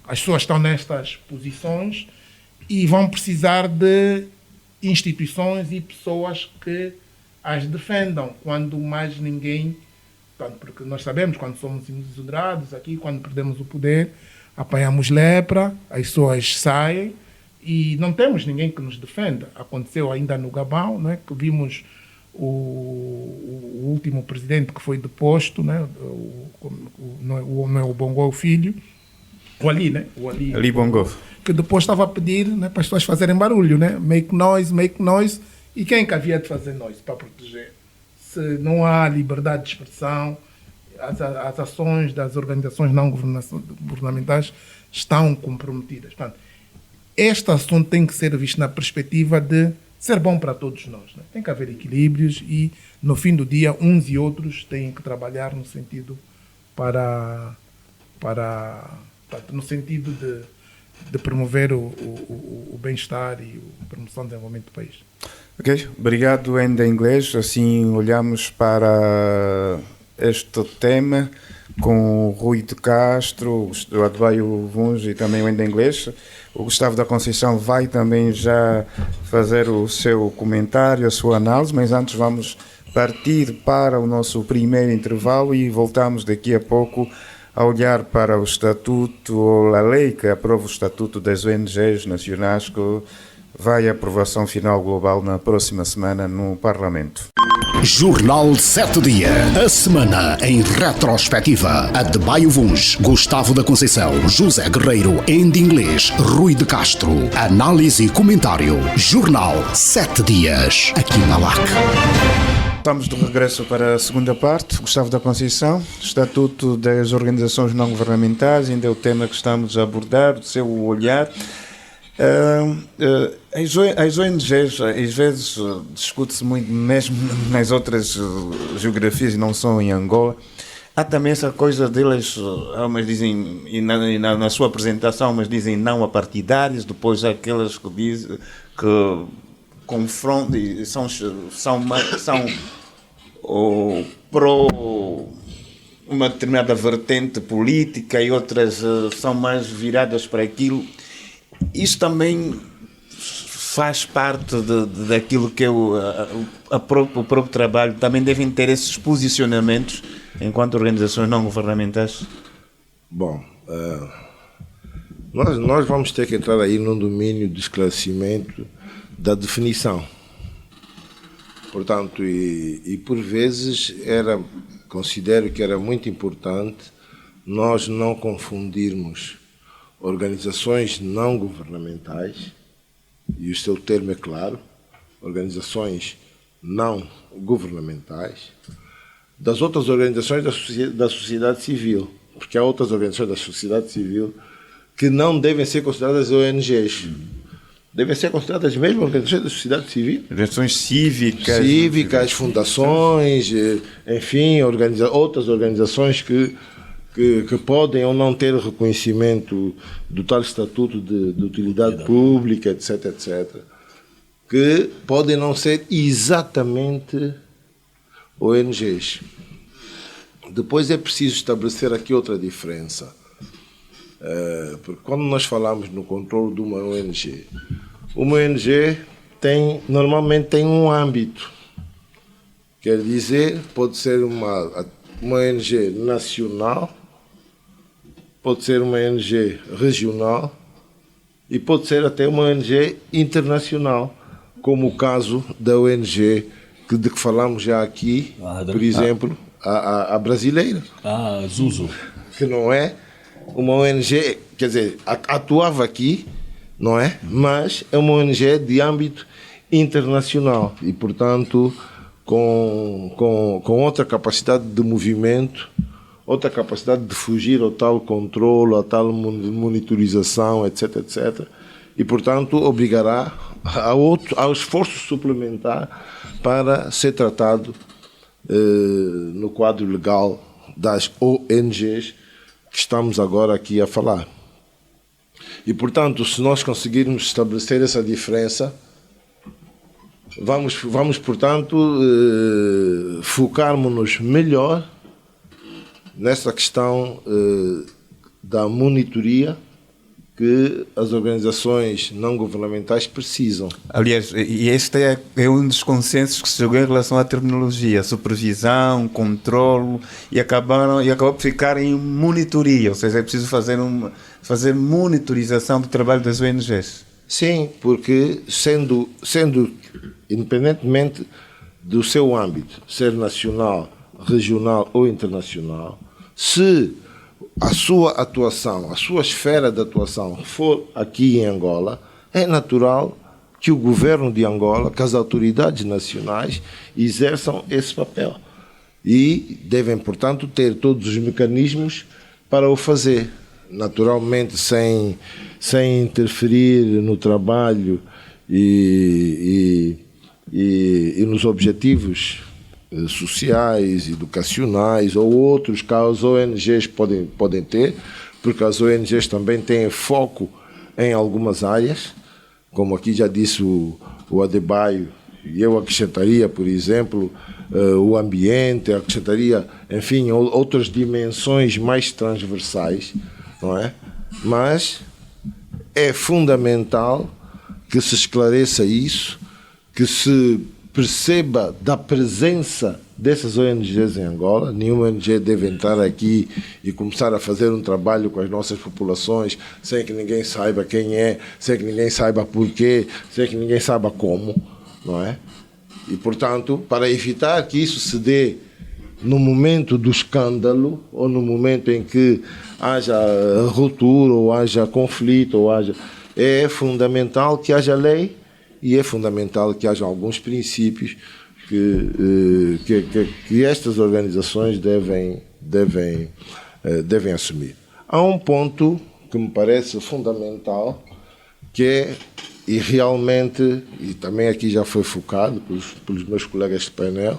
pessoas estão nestas posições e vão precisar de instituições e pessoas que as defendam, quando mais ninguém, porque nós sabemos, quando somos exonerados aqui, quando perdemos o poder, apanhamos lepra, as pessoas saem e não temos ninguém que nos defenda. Aconteceu ainda no Gabão, né, que vimos o último presidente que foi deposto, né, não é o Bongo, é o filho, o Ali, né? O Ali Bongo. Que depois estava a pedir, né, para as pessoas fazerem barulho, né? Make noise. E quem que havia de fazer noise para proteger? Se não há liberdade de expressão, as ações das organizações não governamentais estão comprometidas. Portanto, este assunto tem que ser visto na perspectiva de ser bom para todos nós, né? Tem que haver equilíbrios e, no fim do dia, uns e outros têm que trabalhar no sentido no sentido de promover o bem-estar e a promoção do desenvolvimento do país. Ok, obrigado ainda em inglês. Assim olhamos para este tema com o Rui de Castro, o Adebayo Vuns e também o ainda em inglês. O Gustavo da Conceição vai também já fazer o seu comentário, a sua análise, mas antes vamos partir para o nosso primeiro intervalo e voltamos daqui a pouco a olhar para o estatuto, ou a lei que aprova o estatuto das ONGs nacionais, que vai à aprovação final global na próxima semana no Parlamento. Jornal 7 Dia. A semana em retrospectiva. Adebayo Vuns, Gustavo da Conceição, José Guerreiro, em inglês, Rui de Castro. Análise e comentário. Jornal 7 Dias. Aqui na LAC. Estamos de regresso para a segunda parte. Gustavo da Conceição, Estatuto das Organizações Não Governamentais, ainda é o tema que estamos a abordar, o seu olhar. As ONGs, às vezes, discute-se muito, mesmo nas outras geografias, não só em Angola. Há também essa coisa deles, umas dizem, e na sua apresentação, umas dizem não apartidárias, depois há aquelas que dizem que confrontam, são pro uma determinada vertente política e outras são mais viradas para aquilo. Isso também faz parte daquilo que é o próprio trabalho. Também devem ter esses posicionamentos enquanto organizações não governamentais? Bom, nós vamos ter que entrar aí num domínio de esclarecimento da definição. Portanto, e por vezes considero que era muito importante nós não confundirmos organizações não governamentais, e o seu termo é claro, organizações não governamentais, das outras organizações da sociedade civil, porque há outras organizações da sociedade civil que não devem ser consideradas ONGs. Devem ser consideradas mesmo organizações da sociedade civil. Organizações cívicas. Cívicas, fundações, enfim, outras organizações que podem ou não ter reconhecimento do tal estatuto de utilidade pública, etc., etc., que podem não ser exatamente ONGs. Depois é preciso estabelecer aqui outra diferença. Porque quando nós falamos no controle de uma ONG normalmente tem um âmbito. Quer dizer, pode ser uma ONG nacional, pode ser uma ONG regional e pode ser até uma ONG internacional, como o caso da ONG de que falamos já aqui, por exemplo, a brasileira. Zuzo. Que não é uma ONG, quer dizer, atuava aqui, não é? Mas é uma ONG de âmbito internacional e, portanto, com outra capacidade de movimento, outra capacidade de fugir ao tal controle, à tal monitorização, etc, etc. E, portanto, obrigará ao esforço suplementar para ser tratado no quadro legal das ONGs que estamos agora aqui a falar. E, portanto, se nós conseguirmos estabelecer essa diferença, vamos portanto, focarmos-nos melhor nessa questão da monitoria que as organizações não governamentais precisam. Aliás, e este é um dos consensos que se chegou em relação à terminologia, supervisão, controlo, e acabou por ficar em monitoria, ou seja, é preciso fazer monitorização do trabalho das ONGs. Sim, porque sendo independentemente do seu âmbito, ser nacional, regional ou internacional, se a sua atuação, a sua esfera de atuação for aqui em Angola, é natural que o governo de Angola, que as autoridades nacionais exerçam esse papel. E devem, portanto, ter todos os mecanismos para o fazer. Naturalmente, sem interferir no trabalho e nos objetivos sociais, educacionais ou outros que as ONGs podem ter, porque as ONGs também têm foco em algumas áreas, como aqui já disse o Adebayo, e eu acrescentaria, por exemplo, o ambiente, acrescentaria, enfim, outras dimensões mais transversais, não é? Mas é fundamental que se esclareça isso, que se perceba da presença dessas ONGs em Angola. Nenhuma ONG deve entrar aqui e começar a fazer um trabalho com as nossas populações sem que ninguém saiba quem é, sem que ninguém saiba porquê, sem que ninguém saiba como, não é? E, portanto, para evitar que isso se dê no momento do escândalo ou no momento em que haja ruptura ou haja conflito, é fundamental que haja lei e é fundamental que haja alguns princípios que estas organizações devem assumir. Há um ponto que me parece fundamental, que é, e realmente, e também aqui já foi focado pelos meus colegas de painel,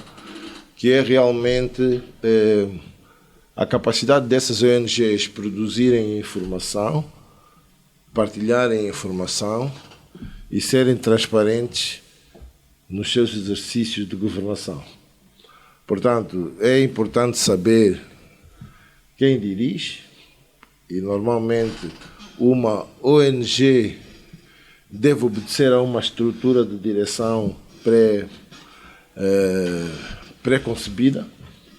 que é realmente a capacidade dessas ONGs produzirem informação, partilharem informação e serem transparentes nos seus exercícios de governação. Portanto, é importante saber quem dirige, e normalmente uma ONG deve obedecer a uma estrutura de direção pré-concebida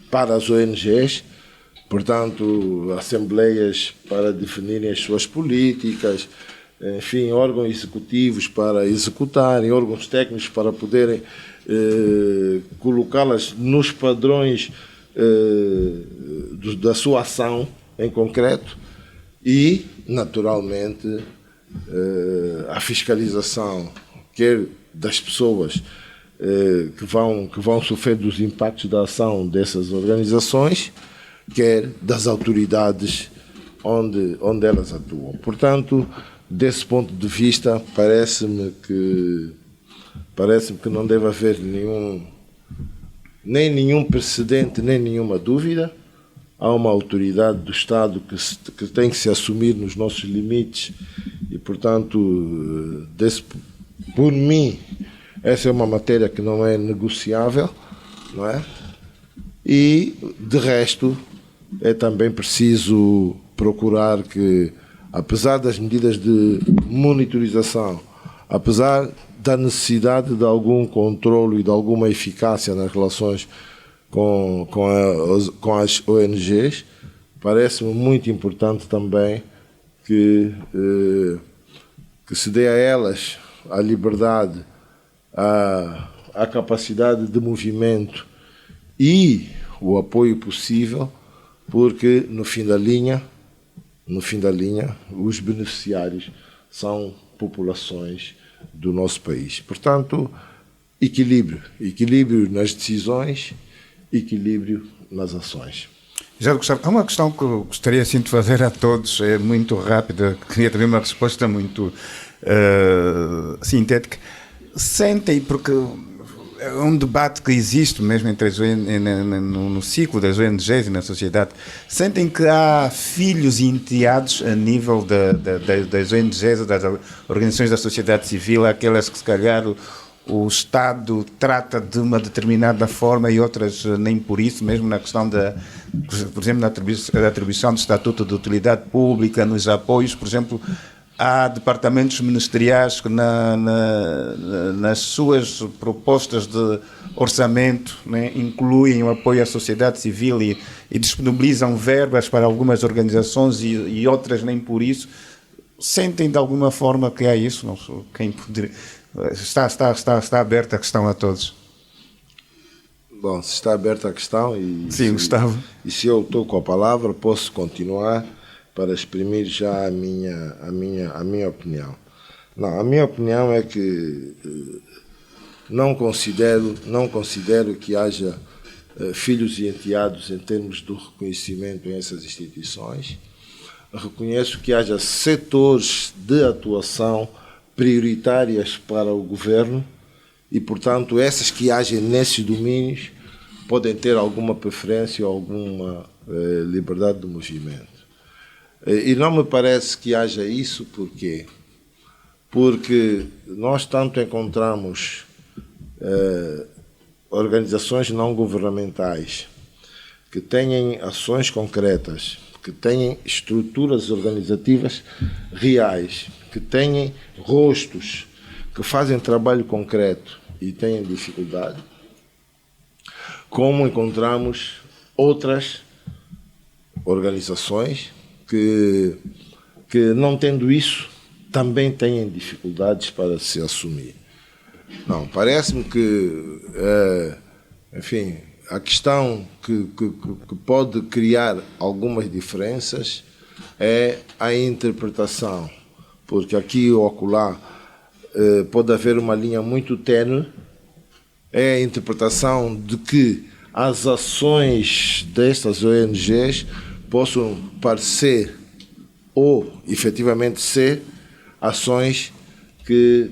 para as ONGs, portanto, assembleias para definirem as suas políticas, enfim, órgãos executivos para executarem, órgãos técnicos para poderem colocá-las nos padrões da sua ação em concreto e, naturalmente, a fiscalização, quer das pessoas que vão sofrer dos impactos da ação dessas organizações, quer das autoridades onde elas atuam. Portanto, desse ponto de vista, parece-me que não deve haver nem nenhum precedente, nem nenhuma dúvida. Há uma autoridade do Estado que tem que se assumir nos nossos limites e, portanto, por mim, essa é uma matéria que não é negociável, não é? E, de resto, é também preciso procurar que, apesar das medidas de monitorização, apesar da necessidade de algum controle e de alguma eficácia nas relações com as ONGs, parece-me muito importante também que que se dê a elas a liberdade, a capacidade de movimento e o apoio possível, porque no fim da linha, os beneficiários são populações do nosso país. Portanto, equilíbrio nas decisões, equilíbrio nas ações. Já Gustavo, há uma questão que eu gostaria assim, de fazer a todos, é muito rápida, queria ter uma resposta muito sintética. Sentem, porque é um debate que existe mesmo entre as no ciclo das ONGs e na sociedade, sentem que há filhos e enteados a nível das ONGs ou das organizações da sociedade civil, aquelas que se calhar o Estado trata de uma determinada forma e outras nem por isso, mesmo na questão por exemplo, da atribuição do Estatuto de Utilidade Pública, nos apoios, por exemplo, há departamentos ministeriais que nas suas propostas de orçamento, né, incluem o apoio à sociedade civil e disponibilizam verbas para algumas organizações e outras nem por isso. Sentem de alguma forma que há isso? Não sei, quem poderia... Está aberta a questão a todos. Bom, se está aberta a questão Sim, Gustavo. E se eu estou com a palavra, posso continuar para exprimir já a minha opinião. Não, a minha opinião é que não considero que haja filhos e enteados em termos do reconhecimento em essas instituições. Reconheço que haja setores de atuação prioritárias para o governo e, portanto, essas que agem nesses domínios podem ter alguma preferência ou alguma liberdade de movimento. E não me parece que haja isso, por quê? Porque nós tanto encontramos organizações não governamentais que têm ações concretas, que têm estruturas organizativas reais, que têm rostos, que fazem trabalho concreto e têm dificuldade, como encontramos outras organizações que não tendo isso, também têm dificuldades para se assumir. Não, parece-me que, enfim, a questão que pode criar algumas diferenças é a interpretação, porque aqui ou acolá pode haver uma linha muito tênue, é a interpretação de que as ações destas ONGs possam parecer ou efetivamente ser ações que,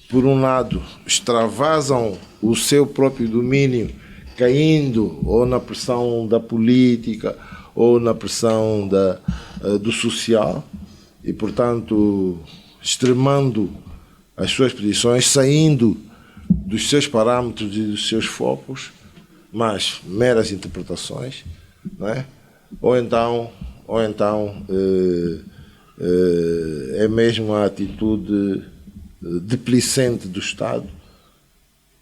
por um lado, extravasam o seu próprio domínio, caindo ou na pressão da política ou na pressão do social e, portanto, extremando as suas posições, saindo dos seus parâmetros e dos seus focos, mas meras interpretações, não é? Ou então é mesmo a atitude deplicente do Estado,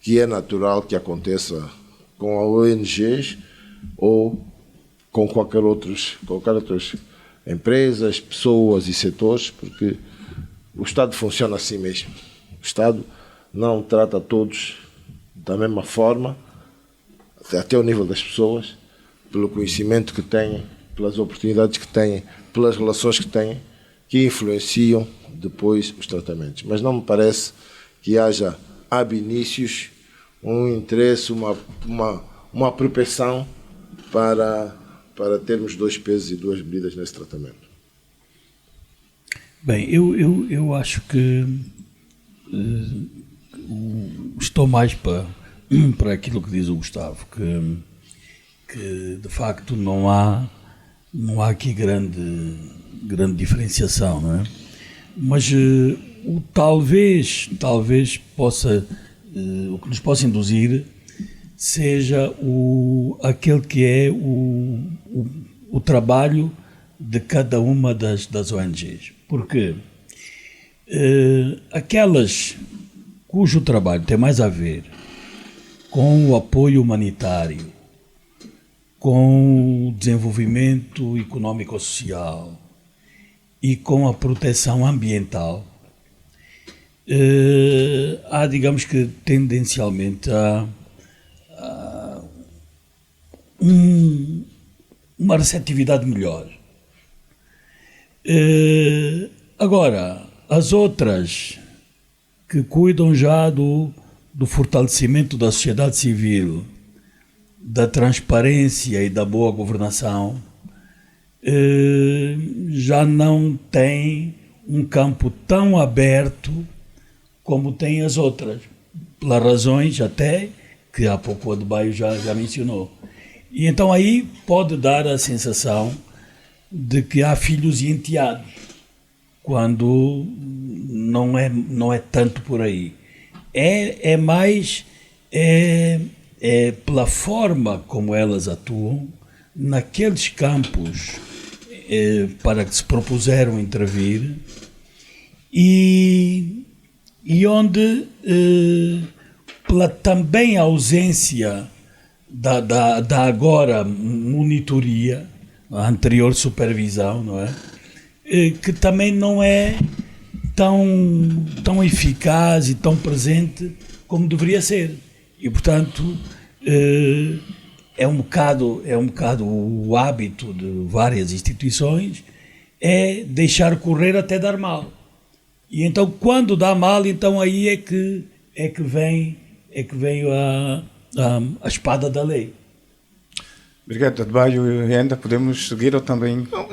que é natural que aconteça com a ONGs ou com qualquer outras empresas, pessoas e setores, porque o Estado funciona assim mesmo. O Estado não trata todos da mesma forma, até o nível das pessoas, pelo conhecimento que têm, pelas oportunidades que têm, pelas relações que têm, que influenciam depois os tratamentos. Mas não me parece que haja, ab inícios, um interesse, uma propensão para termos 2 pesos e 2 medidas nesse tratamento. Bem, eu acho que estou mais para aquilo que diz o Gustavo, que de facto não há aqui grande diferenciação, não é? Mas talvez possa, o que nos possa induzir seja aquele que é o trabalho de cada uma das ONGs. Porque aquelas cujo trabalho tem mais a ver com o apoio humanitário, com o desenvolvimento económico-social e com a proteção ambiental, há, digamos que, tendencialmente, uma receptividade melhor. Agora, as outras que cuidam já do fortalecimento da sociedade civil, da transparência e da boa governação, já não têm um campo tão aberto como têm as outras, pelas razões até que há pouco o Adebayo já mencionou. E então aí pode dar a sensação de que há filhos e enteados, quando não é tanto por aí. É mais pela forma como elas atuam naqueles campos para que se propuseram intervir e onde pela também ausência da agora monitoria, a anterior supervisão, não é? Que também não é tão eficaz e tão presente como deveria ser. E, portanto, é um bocado o hábito de várias instituições é deixar correr até dar mal. E então, quando dá mal, então aí é que vem a espada da lei. Obrigado, Adebayo. E ainda podemos seguir ou também... Não,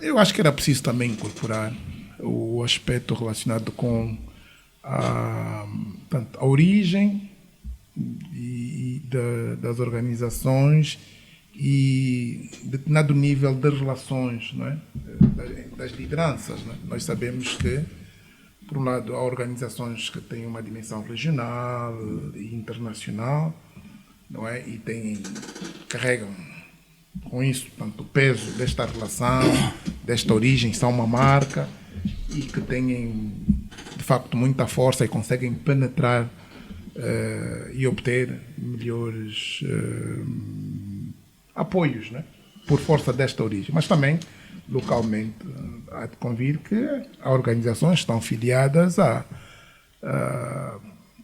eu acho que era preciso também incorporar o aspecto relacionado com a origem das organizações e determinado nível de relações, não é? Das lideranças. Não é? Nós sabemos que, por um lado, há organizações que têm uma dimensão regional e internacional, não é? E carregam com isso, portanto, o peso desta relação, desta origem, são uma marca e que têm, de facto, muita força e conseguem penetrar e obter melhores apoios, né? Por força desta origem. Mas também, localmente, há de convir que há organizações que estão filiadas a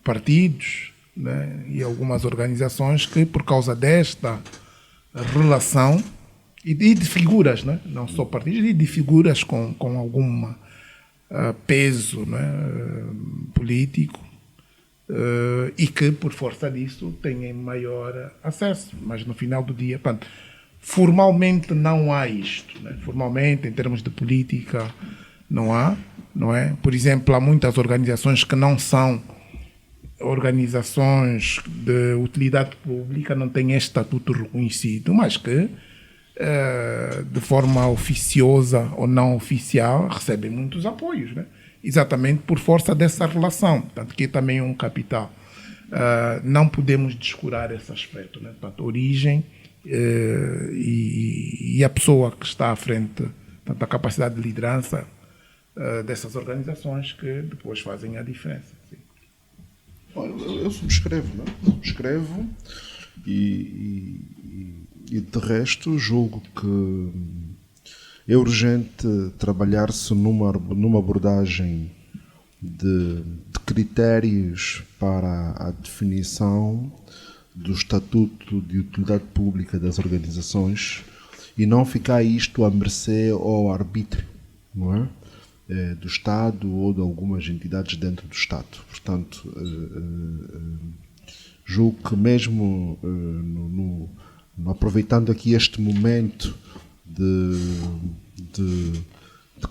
partidos, né? E algumas organizações que, por causa desta relação e de figuras, né? Não só partidos, e de figuras com algum peso, né? Político, e que, por força disso, têm maior acesso. Mas, no final do dia, portanto, formalmente não há isto. Né? Formalmente, em termos de política, não há. Não é? Por exemplo, há muitas organizações que não são organizações de utilidade pública, não têm este estatuto reconhecido, mas que, de forma oficiosa ou não oficial, recebem muitos apoios, né? Exatamente por força dessa relação, portanto, que é também um capital. Não podemos descurar esse aspecto, né? Portanto, a origem e a pessoa que está à frente, portanto, a capacidade de liderança dessas organizações que depois fazem a diferença. Sim. Eu subscrevo, não é? Subscrevo e de resto julgo que é urgente trabalhar-se numa abordagem de critérios para a definição do estatuto de utilidade pública das organizações e não ficar isto à mercê ou ao arbítrio, não é? Do Estado ou de algumas entidades dentro do Estado. Portanto, julgo que mesmo aproveitando aqui este momento de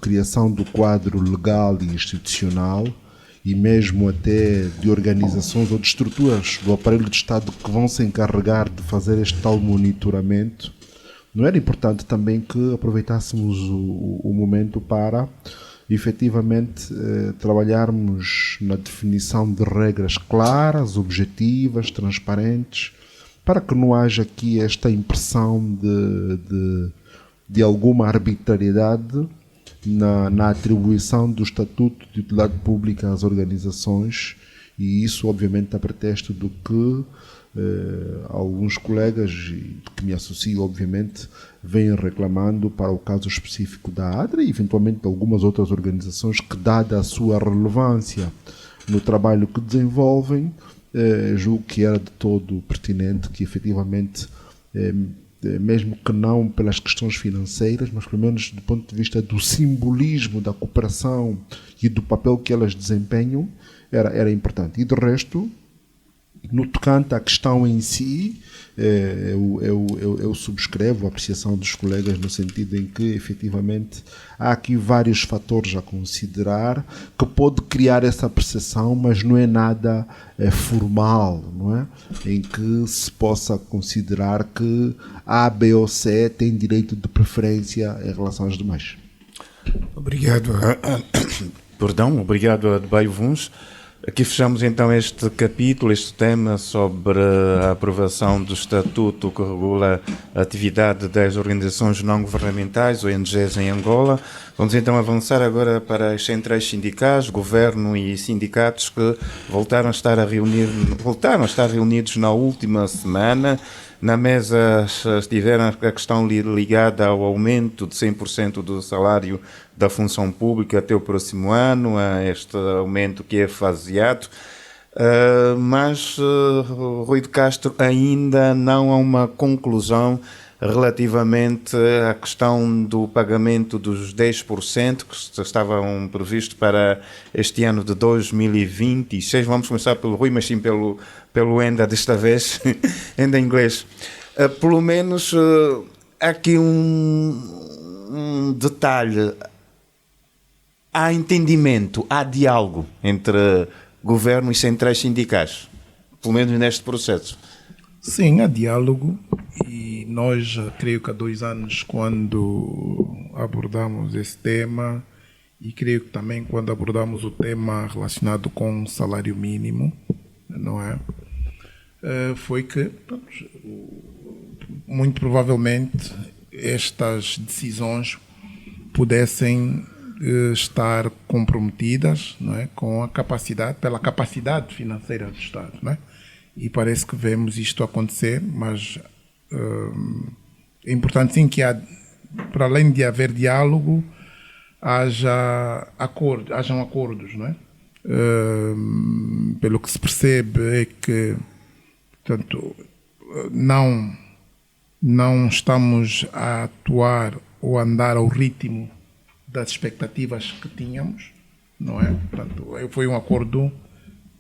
criação do quadro legal e institucional e mesmo até de organizações ou de estruturas do aparelho de Estado que vão se encarregar de fazer este tal monitoramento, não era importante também que aproveitássemos o momento para efetivamente trabalharmos na definição de regras claras, objetivas, transparentes, para que não haja aqui esta impressão de alguma arbitrariedade na atribuição do Estatuto de Utilidade Pública às organizações, e isso obviamente a pretexto do que alguns colegas, que me associo obviamente, vêm reclamando para o caso específico da ADRA e eventualmente de algumas outras organizações que, dada a sua relevância no trabalho que desenvolvem, julgo que era de todo pertinente que efetivamente, mesmo que não pelas questões financeiras, mas pelo menos do ponto de vista do simbolismo da cooperação e do papel que elas desempenham, era importante. E de resto, no tocante à questão em si, eu subscrevo a apreciação dos colegas no sentido em que, efetivamente, há aqui vários fatores a considerar que pode criar essa percepção, mas não é nada formal, não é? Em que se possa considerar que A, B ou C tem direito de preferência em relação aos demais. Obrigado. Obrigado a Adebayo Vuns. Aqui fechamos então este capítulo, este tema sobre a aprovação do Estatuto que regula a atividade das organizações não-governamentais, ONGs, em Angola. Vamos então avançar agora para as centrais sindicais, governo e sindicatos que voltaram a estar reunidos na última semana. Na mesa estiveram a questão ligada ao aumento de 100% do salário da função pública até o próximo ano, a este aumento que é faseado, mas Rui de Castro ainda não há uma conclusão relativamente à questão do pagamento dos 10% que estavam previstos para este ano de 2026. Vamos começar pelo Rui, mas sim pelo Enda desta vez, Enda em inglês. Pelo menos há aqui um detalhe. Há entendimento, há diálogo entre governo e centrais sindicais, pelo menos neste processo. Sim, há diálogo, e nós, creio que há 2 anos, quando abordamos esse tema, e creio que também quando abordamos o tema relacionado com o salário mínimo, não é? Foi que, muito provavelmente, estas decisões pudessem estar comprometidas, não é, com a capacidade, pela capacidade financeira do Estado, não é? E parece que vemos isto acontecer, mas é importante sim que, para além de haver diálogo, hajam acordos, não é? Pelo que se percebe é que, portanto, não estamos a atuar ou a andar ao ritmo das expectativas que tínhamos, não é? Portanto, foi um acordo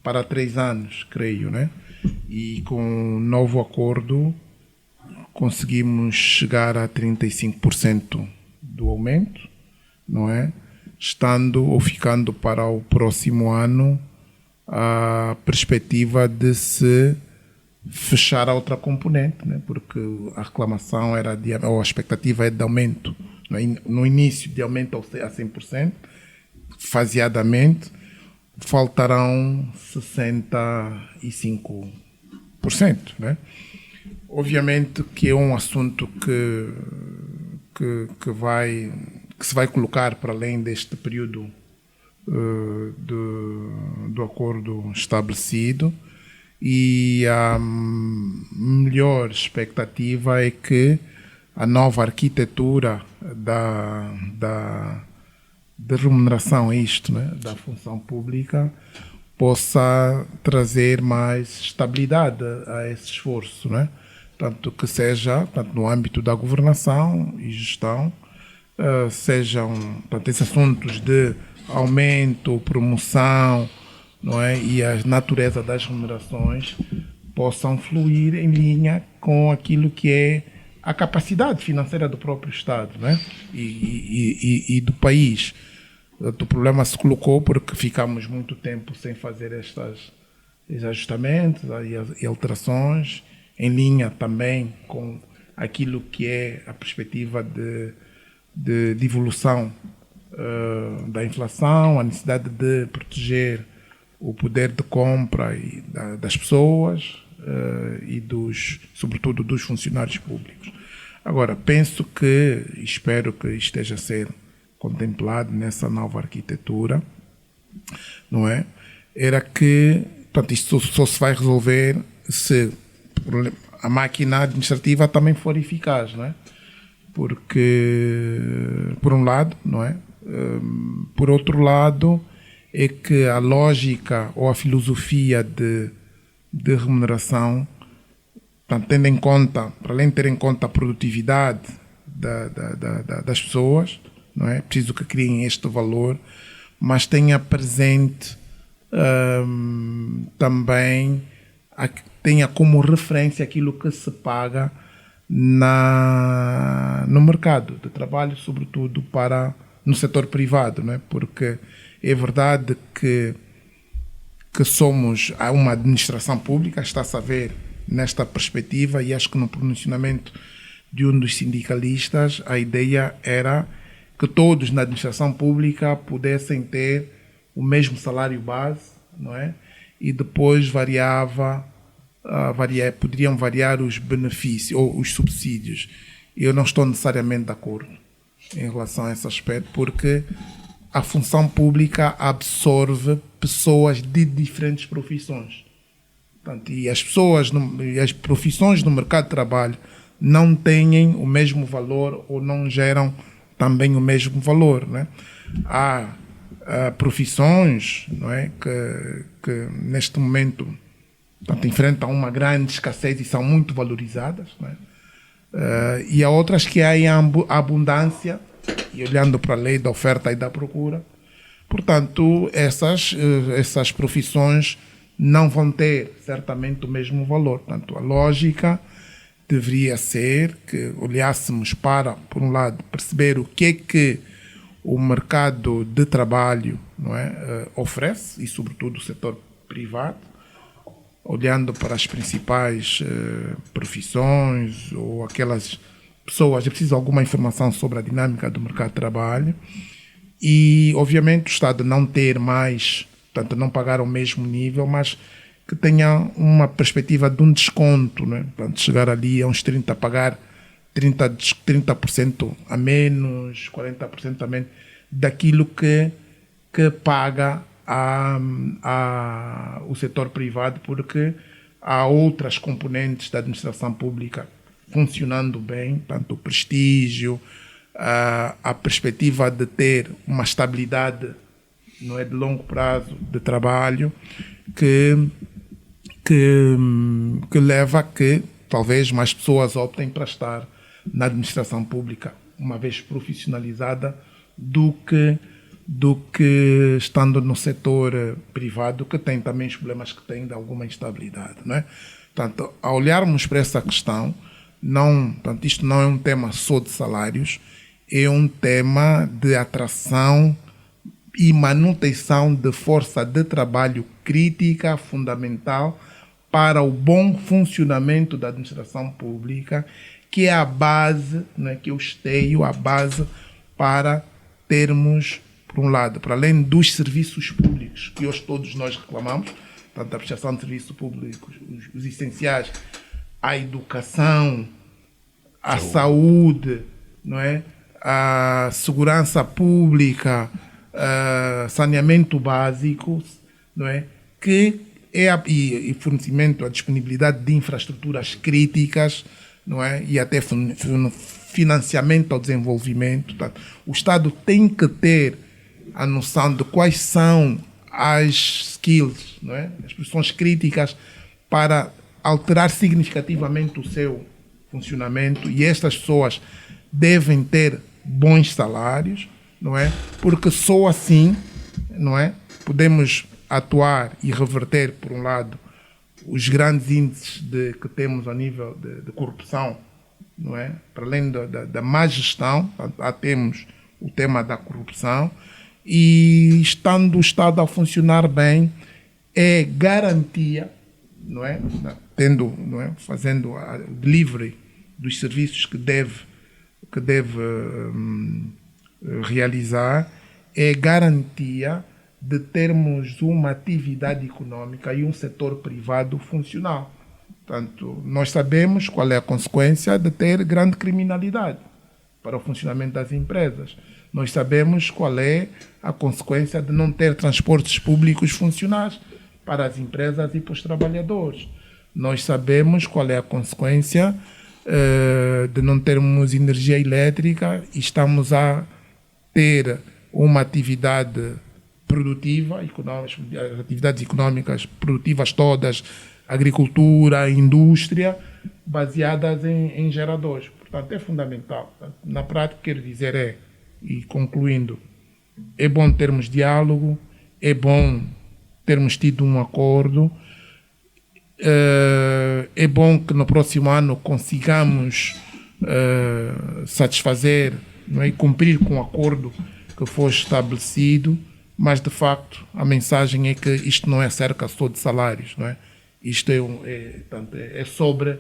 para 3 anos, creio, né? E com um novo acordo conseguimos chegar a 35% do aumento, não é? Estando ou ficando para o próximo ano a perspectiva de se fechar a outra componente, né? Porque a reclamação ou a expectativa é de aumento, no início de aumento a 100%, faseadamente, faltarão 65%. Né? Obviamente que é um assunto que se vai colocar para além deste período do acordo estabelecido, e a melhor expectativa é que a nova arquitetura de remuneração, né, da função pública, possa trazer mais estabilidade a esse esforço, né? Tanto que seja no âmbito da governação e gestão, sejam esses assuntos de aumento, promoção, não é? E a natureza das remunerações possam fluir em linha com aquilo que é a capacidade financeira do próprio Estado, né? E do país. O problema se colocou porque ficamos muito tempo sem fazer estes ajustamentos e alterações, em linha também com aquilo que é a perspectiva de evolução da inflação, a necessidade de proteger o poder de compra das pessoas e sobretudo dos funcionários públicos. Agora, penso que, espero que esteja a ser contemplado nessa nova arquitetura, não é? Era que, portanto, isto só se vai resolver se a máquina administrativa também for eficaz, não é? Porque, por um lado, não é? Por outro lado, é que a lógica ou a filosofia de remuneração, portanto, tendo em conta, para além de ter em conta a produtividade das pessoas, não é preciso que criem este valor, mas tenha presente também, tenha como referência aquilo que se paga no mercado de trabalho, sobretudo no setor privado, não é? Porque é verdade que somos uma administração pública, está-se a ver nesta perspectiva, e acho que no pronunciamento de um dos sindicalistas a ideia era que todos na administração pública pudessem ter o mesmo salário base, não é? E depois poderiam variar os benefícios ou os subsídios. Eu não estou necessariamente de acordo em relação a esse aspecto, porque a função pública absorve pessoas de diferentes profissões. Portanto, e as profissões no mercado de trabalho não têm o mesmo valor ou não geram também o mesmo valor, né? Há profissões, não é, que neste momento, portanto, enfrentam uma grande escassez e são muito valorizadas, não é? E há outras que há em abundância, e olhando para a lei da oferta e da procura, portanto, essas profissões não vão ter certamente o mesmo valor. Portanto, a lógica deveria ser que olhássemos para, por um lado, perceber o que o mercado de trabalho, não é, oferece, e sobretudo o setor privado, olhando para as principais profissões ou aquelas pessoas, é preciso alguma informação sobre a dinâmica do mercado de trabalho, e obviamente o Estado não ter mais, portanto não pagar ao mesmo nível, mas que tenha uma perspectiva de um desconto, né? Portanto, chegar ali a uns 30%, pagar 30% a menos, 40% a menos daquilo que paga o setor privado, porque há outras componentes da administração pública funcionando bem, tanto o prestígio, a perspectiva de ter uma estabilidade, não é, de longo prazo de trabalho, que leva a que talvez mais pessoas optem para estar na administração pública, uma vez profissionalizada, do que estando no setor privado, que tem também os problemas que tem de alguma instabilidade, não é? Portanto, ao olharmos para essa questão, portanto, isto não é um tema só de salários, é um tema de atração e manutenção de força de trabalho crítica, fundamental, para o bom funcionamento da administração pública, que é a base, né, que é o esteio, a base para termos, por um lado, para além dos serviços públicos, que hoje todos nós reclamamos, tanto a prestação de serviços públicos, os essenciais, a educação, a saúde, não é? A segurança pública, saneamento básico, não é? Que e fornecimento, a disponibilidade de infraestruturas críticas, não é? E até financiamento ao desenvolvimento. Portanto, o Estado tem que ter a noção de quais são as skills, não é? As posições críticas para alterar significativamente o seu funcionamento, e estas pessoas devem ter bons salários, não é? Porque só assim, não é, podemos atuar e reverter, por um lado, os grandes índices que temos a nível de corrupção, não é? Para além da má gestão, temos o tema da corrupção, e estando o Estado a funcionar bem, é garantia, não é? Não é? Fazendo o delivery dos serviços que deve realizar, é garantia de termos uma atividade econômica e um setor privado funcional. Portanto, nós sabemos qual é a consequência de ter grande criminalidade para o funcionamento das empresas. Nós sabemos qual é a consequência de não ter transportes públicos funcionais para as empresas e para os trabalhadores. Nós sabemos qual é a consequência de não termos energia elétrica e estamos a ter uma atividade produtiva, as atividades económicas produtivas todas, agricultura, indústria, baseadas em geradores. Portanto, é fundamental. Na prática, quero dizer e concluindo, é bom termos diálogo, é bom termos tido um acordo, é bom que no próximo ano consigamos satisfazer, não é, e cumprir com o acordo que foi estabelecido, mas de facto a mensagem é que isto não é acerca só de salários, não é? Isto é sobre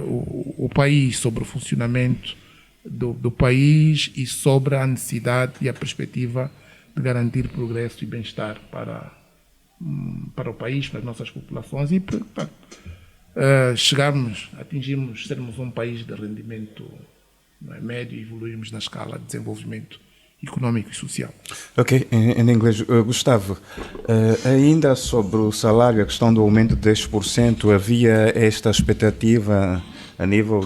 o país, sobre o funcionamento do país e sobre a necessidade e a perspectiva de garantir progresso e bem-estar para o país, para as nossas populações e, portanto, sermos um país de rendimento, não é, médio e evoluirmos na escala de desenvolvimento económico e social. Ok, em inglês. Gustavo, ainda sobre o salário, a questão do aumento de 10%, havia esta expectativa a nível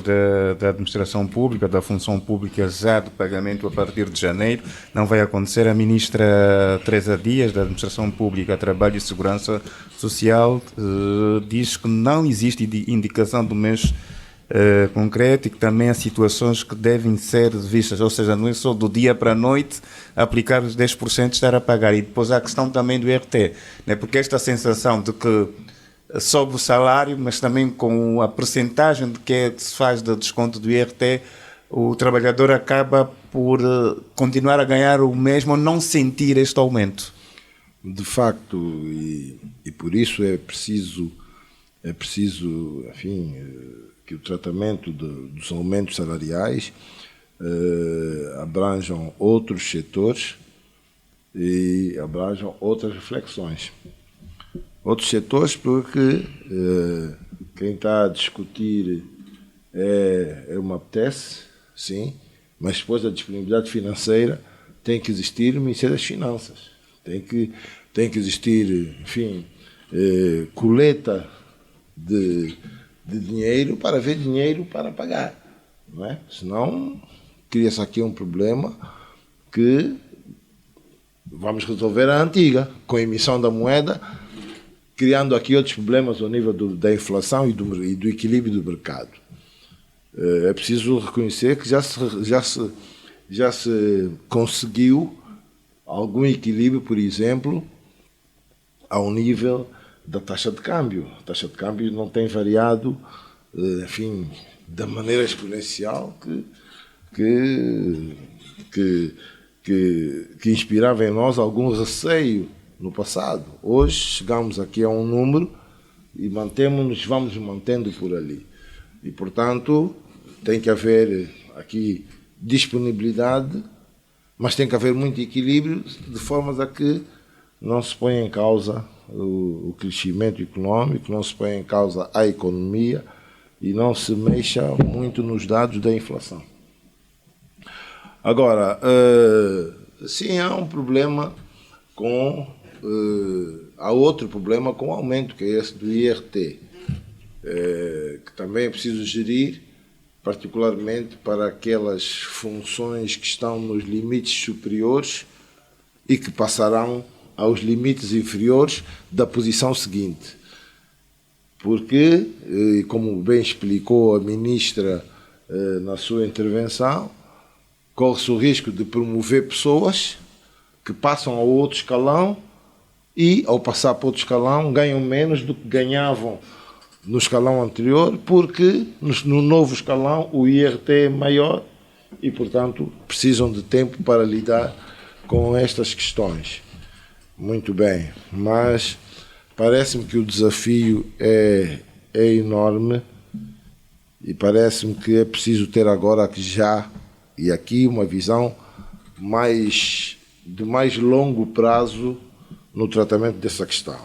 da administração pública, da função pública, já de pagamento a partir de janeiro. Não vai acontecer. A ministra Teresa Dias, da Administração Pública, Trabalho e Segurança Social, diz que não existe indicação do mês concreto e que também há situações que devem ser vistas, ou seja, não é só do dia para a noite aplicar os 10% e estar a pagar. E depois há a questão também do IRT, né? Porque esta sensação de que sobe o salário, mas também com a percentagem de que se faz de desconto do IRT, o trabalhador acaba por continuar a ganhar o mesmo ou não sentir este aumento. De facto, e por isso é preciso, enfim, que o tratamento dos aumentos salariais abranjam outros setores e abranjam outras reflexões. Outros setores, porque quem está a discutir me apetece, sim, mas depois da disponibilidade financeira tem que existir o Ministério das Finanças, tem que existir, enfim, coleta de dinheiro para haver dinheiro para pagar, não é? Senão cria-se aqui um problema que vamos resolver a antiga, com a emissão da moeda, criando aqui outros problemas ao nível da inflação e do equilíbrio do mercado. É preciso reconhecer que já se conseguiu algum equilíbrio, por exemplo, ao nível da taxa de câmbio. A taxa de câmbio não tem variado, enfim, da maneira exponencial que inspirava em nós algum receio no passado. Hoje chegamos aqui a um número e vamos mantendo por ali. E, portanto, tem que haver aqui disponibilidade, mas tem que haver muito equilíbrio, de forma a que não se ponha em causa o crescimento económico, não se ponha em causa a economia e não se mexa muito nos dados da inflação. Agora, sim, há um problema há outro problema com o aumento, que é esse do IRT, que também é preciso gerir, particularmente para aquelas funções que estão nos limites superiores e que passarão aos limites inferiores da posição seguinte. Porque, como bem explicou a ministra na sua intervenção, corre-se o risco de promover pessoas que passam ao outro escalão e, ao passar para outro escalão, ganham menos do que ganhavam no escalão anterior, porque no novo escalão o IRT é maior e, portanto, precisam de tempo para lidar com estas questões. Muito bem, mas parece-me que o desafio é enorme e parece-me que é preciso ter agora aqui uma visão de mais longo prazo no tratamento dessa questão.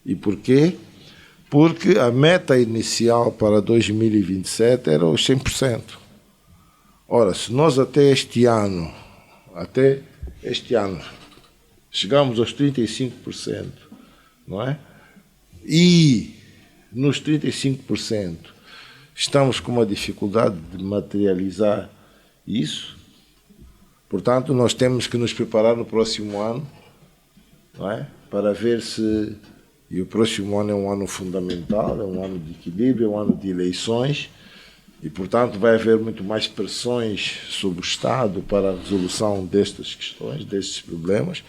E porquê? Porque a meta inicial para 2027 era os 100%. Ora, se nós até este ano chegamos aos 35%, não é? E nos 35% estamos com uma dificuldade de materializar isso. Portanto, nós temos que nos preparar no próximo ano não é? Para ver se... E o próximo ano é um ano fundamental, é um ano de equilíbrio, é um ano de eleições, e, portanto, vai haver muito mais pressões sobre o Estado para a resolução destas questões, destes problemas.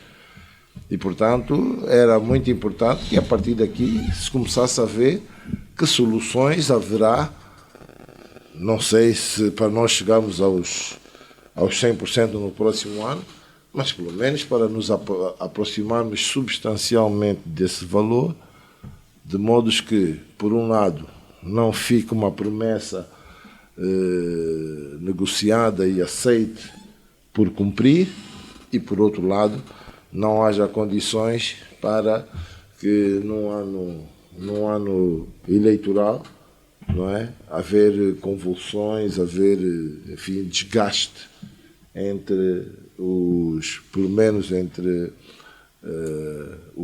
E, portanto, era muito importante que, a partir daqui, se começasse a ver que soluções haverá, não sei se para nós chegarmos aos 100% no próximo ano, mas pelo menos para nos aproximarmos substancialmente desse valor, de modos que, por um lado, não fique uma promessa negociada e aceite por cumprir, e, por outro lado, não haja condições para que num ano eleitoral, não é, haver convulsões, haver, enfim, desgaste pelo menos entre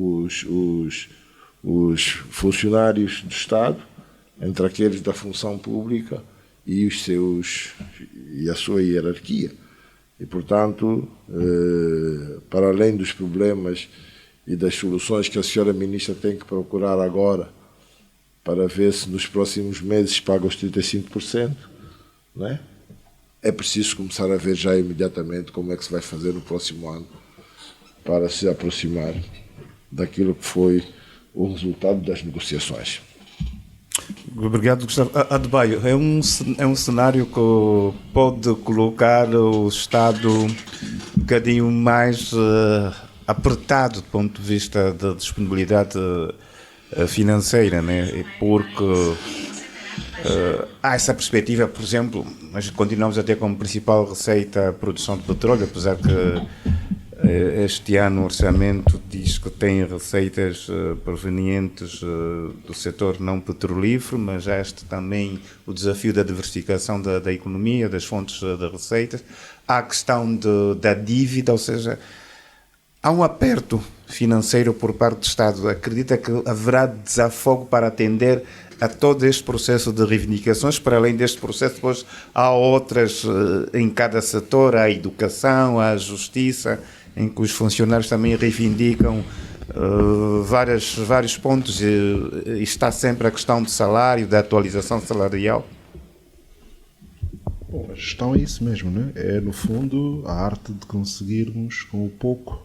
os funcionários do Estado, entre aqueles da função pública e a sua hierarquia. E, portanto, para além dos problemas e das soluções que a senhora ministra tem que procurar agora para ver se nos próximos meses paga os 35%, não é? É preciso começar a ver já imediatamente como é que se vai fazer no próximo ano para se aproximar daquilo que foi o resultado das negociações. Obrigado, Gustavo. Adebayo, é um cenário que pode colocar o Estado um bocadinho mais apertado do ponto de vista da disponibilidade financeira, né? Porque há essa perspectiva, por exemplo, nós continuamos a ter como principal receita a produção de petróleo, apesar que este ano o orçamento diz que tem receitas provenientes do setor não petrolífero, mas há este também o desafio da diversificação da economia, das fontes de receitas. Há a questão da dívida, ou seja, há um aperto financeiro por parte do Estado. Acredita que haverá desafogo para atender a todo este processo de reivindicações? Para além deste processo, depois há outras em cada setor, a educação, a justiça, em que os funcionários também reivindicam vários pontos, e está sempre a questão do salário, da atualização salarial. Bom, a gestão é isso mesmo, né? É, no fundo, a arte de conseguirmos, com o pouco,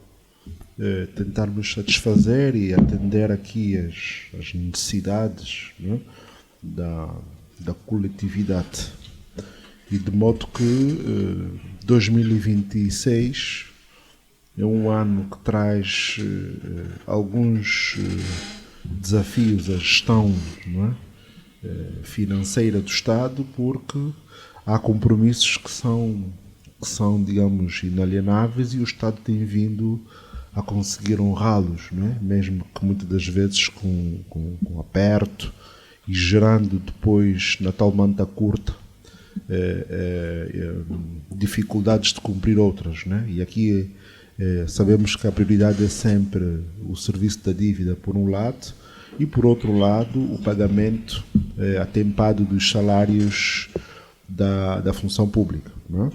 tentarmos satisfazer e atender aqui as necessidades, né, da coletividade. E de modo que 2026 é um ano que traz alguns desafios à gestão, não é, financeira do Estado, porque há compromissos que são, digamos, inalienáveis, e o Estado tem vindo a conseguir honrá-los, não é? Mesmo que muitas das vezes com aperto, e gerando depois, na tal manta curta, dificuldades de cumprir outras, não é? E aqui sabemos que a prioridade é sempre o serviço da dívida, por um lado, e por outro lado o pagamento atempado dos salários da função pública, não é?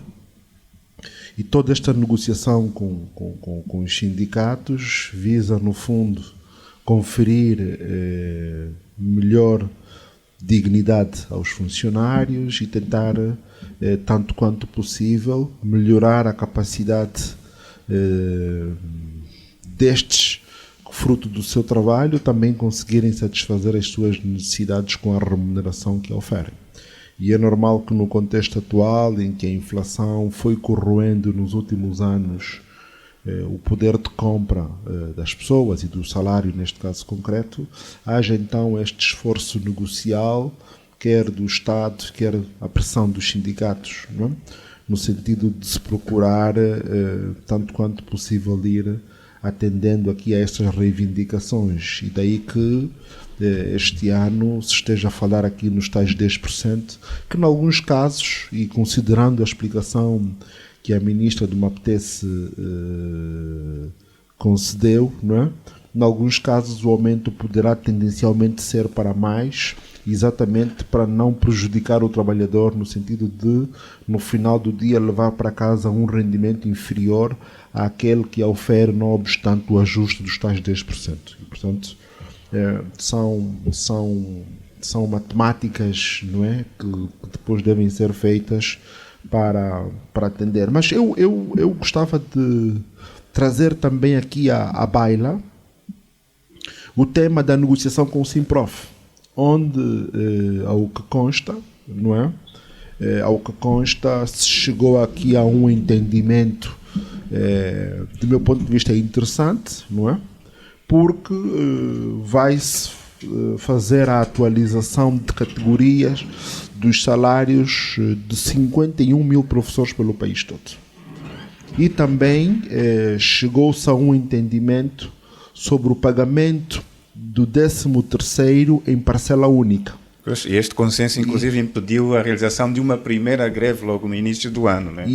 E toda esta negociação com os sindicatos visa, no fundo, conferir melhor dignidade aos funcionários e tentar, tanto quanto possível, melhorar a capacidade destes, fruto do seu trabalho, também conseguirem satisfazer as suas necessidades com a remuneração que oferem. E é normal que no contexto atual, em que a inflação foi corroendo nos últimos anos o poder de compra das pessoas e do salário, neste caso concreto, haja então este esforço negocial, quer do Estado, quer a pressão dos sindicatos, não é? No sentido de se procurar, tanto quanto possível, ir atendendo aqui a estas reivindicações. E daí que este ano se esteja a falar aqui nos tais 10%, que em alguns casos, e considerando a explicação que a ministra do MAPTES concedeu, não é? Em alguns casos o aumento poderá tendencialmente ser para mais, exatamente para não prejudicar o trabalhador, no sentido de, no final do dia, levar para casa um rendimento inferior àquele que ofere, não obstante o ajuste dos tais 10%. E, portanto, são matemáticas, não é, que depois devem ser feitas para atender. Mas eu gostava de trazer também aqui à baila o tema da negociação com o Simprof, onde, ao que consta, não é? Ao que consta, se chegou aqui a um entendimento, do meu ponto de vista, interessante, não é? Porque vai-se fazer a atualização de categorias dos salários de 51 mil professores pelo país todo. E também chegou-se a um entendimento sobre o pagamento do 13º em parcela única. E este consenso, inclusive, impediu a realização de uma primeira greve logo no início do ano, né?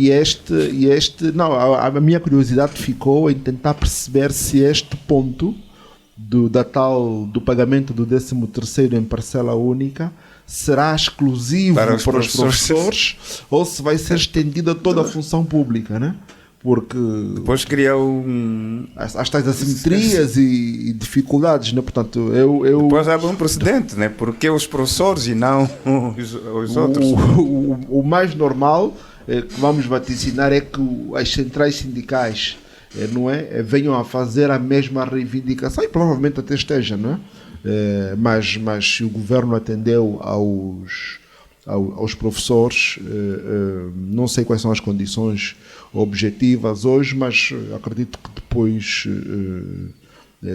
A minha curiosidade ficou em tentar perceber se este ponto do pagamento do 13º em parcela única será exclusivo para os professores ou se vai ser estendido a toda a função pública, né? Porque depois criou as tais assimetrias e dificuldades, né? Portanto, depois abre um precedente, né? Porque os professores e não os outros. O mais normal que vamos vaticinar é que as centrais sindicais, não é, venham a fazer a mesma reivindicação e provavelmente até esteja, não é? Mas se o governo atendeu aos professores, não sei quais são as condições objetivas hoje, mas acredito que depois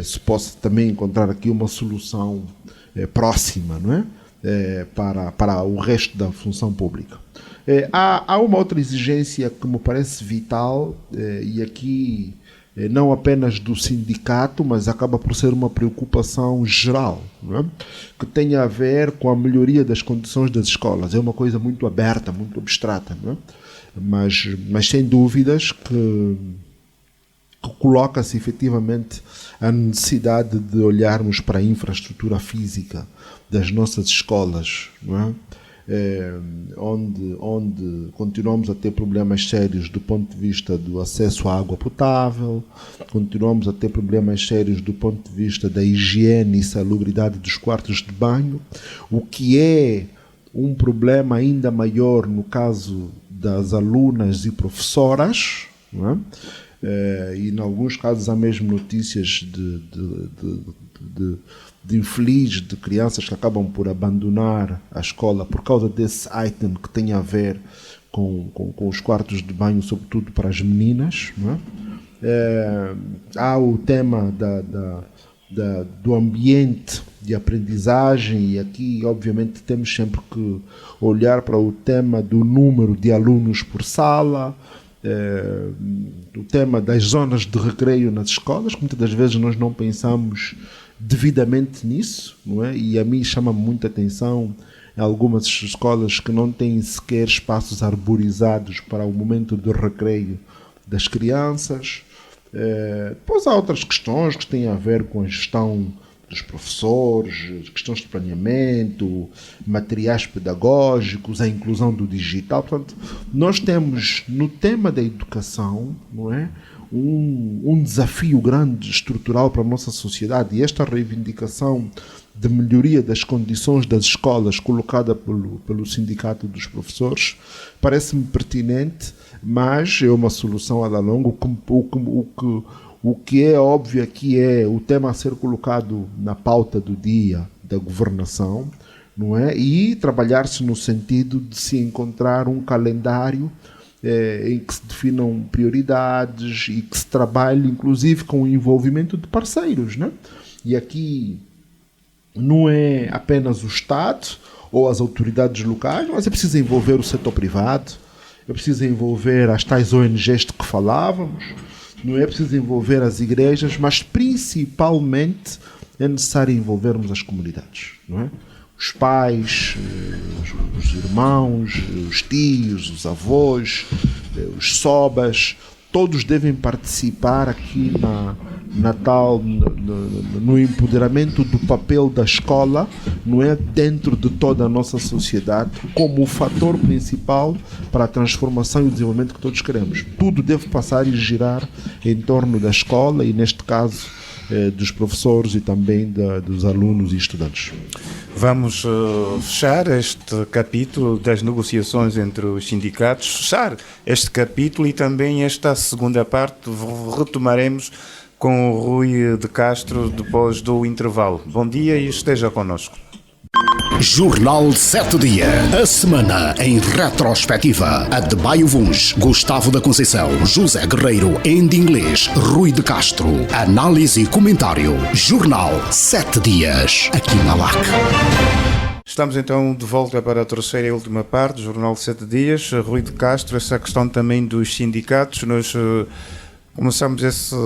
se possa também encontrar aqui uma solução próxima, não é? Para o resto da função pública. Há uma outra exigência que me parece vital, e aqui não apenas do sindicato, mas acaba por ser uma preocupação geral, não é? Que tem a ver com a melhoria das condições das escolas. É uma coisa muito aberta, muito abstrata, não é? Mas sem dúvidas que coloca-se efetivamente a necessidade de olharmos para a infraestrutura física das nossas escolas, não é? Onde continuamos a ter problemas sérios do ponto de vista do acesso à água potável, continuamos a ter problemas sérios do ponto de vista da higiene e salubridade dos quartos de banho, o que é um problema ainda maior no caso das alunas e professoras, não é? E em alguns casos há mesmo notícias de infeliz de crianças que acabam por abandonar a escola por causa desse item que tem a ver com os quartos de banho, sobretudo para as meninas, não é? Há o tema do ambiente de aprendizagem, e aqui obviamente temos sempre que olhar para o tema do número de alunos por sala, o tema das zonas de recreio nas escolas, que muitas das vezes nós não pensamos devidamente nisso, não é? E a mim chama muita atenção em algumas escolas que não têm sequer espaços arborizados para o momento de recreio das crianças. Depois há outras questões que têm a ver com a gestão dos professores, questões de planeamento, materiais pedagógicos, a inclusão do digital. Portanto, nós temos no tema da educação, não é, um desafio grande estrutural para a nossa sociedade, e esta reivindicação de melhoria das condições das escolas colocada pelo Sindicato dos Professores parece-me pertinente, mas é uma solução a longo. O que é óbvio aqui é o tema a ser colocado na pauta do dia da governação, não é? E trabalhar-se no sentido de se encontrar um calendário em que se definam prioridades e que se trabalhe inclusive com o envolvimento de parceiros, né? E aqui não é apenas o Estado ou as autoridades locais, mas é preciso envolver o setor privado, é preciso envolver as tais ONGs de que falávamos, não é preciso envolver as igrejas, mas principalmente é necessário envolvermos as comunidades, não é? Os pais, os irmãos, os tios, os avós, os sobas, todos devem participar aqui no empoderamento do papel da escola, não é, dentro de toda a nossa sociedade, como o fator principal para a transformação e o desenvolvimento que todos queremos. Tudo deve passar e girar em torno da escola e, neste caso, dos professores e também dos alunos e estudantes. Vamos fechar este capítulo das negociações entre os sindicatos, fechar este capítulo e também esta segunda parte retomaremos com o Rui de Castro depois do intervalo. Bom dia e esteja connosco. Jornal 7 Dia. A semana em retrospectiva. Adebayo Vuns, Gustavo da Conceição, José Guerreiro, Andy Inglês, Rui de Castro. Análise e comentário. Jornal 7 Dias. Aqui na LAC. Estamos então de volta para a terceira e última parte do Jornal 7 Dias. Rui de Castro, essa questão também dos sindicatos. Nós começamos esse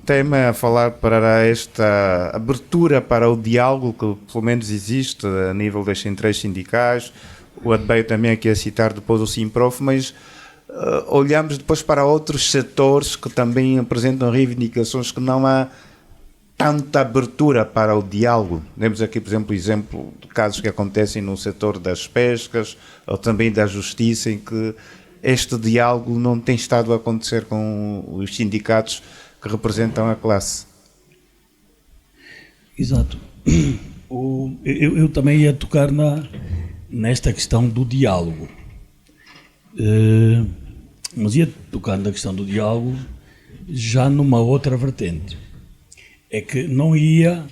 tema a falar para esta abertura para o diálogo que pelo menos existe a nível das centrais sindicais. O Adebayo também aqui a citar depois o Simprof, mas olhamos depois para outros setores que também apresentam reivindicações que não há tanta abertura para o diálogo. Temos aqui, por exemplo de casos que acontecem no setor das pescas ou também da justiça, em que este diálogo não tem estado a acontecer com os sindicatos que representam a classe. Exato. Eu também ia tocar nesta questão do diálogo. Mas ia tocar na questão do diálogo já numa outra vertente. É que não ia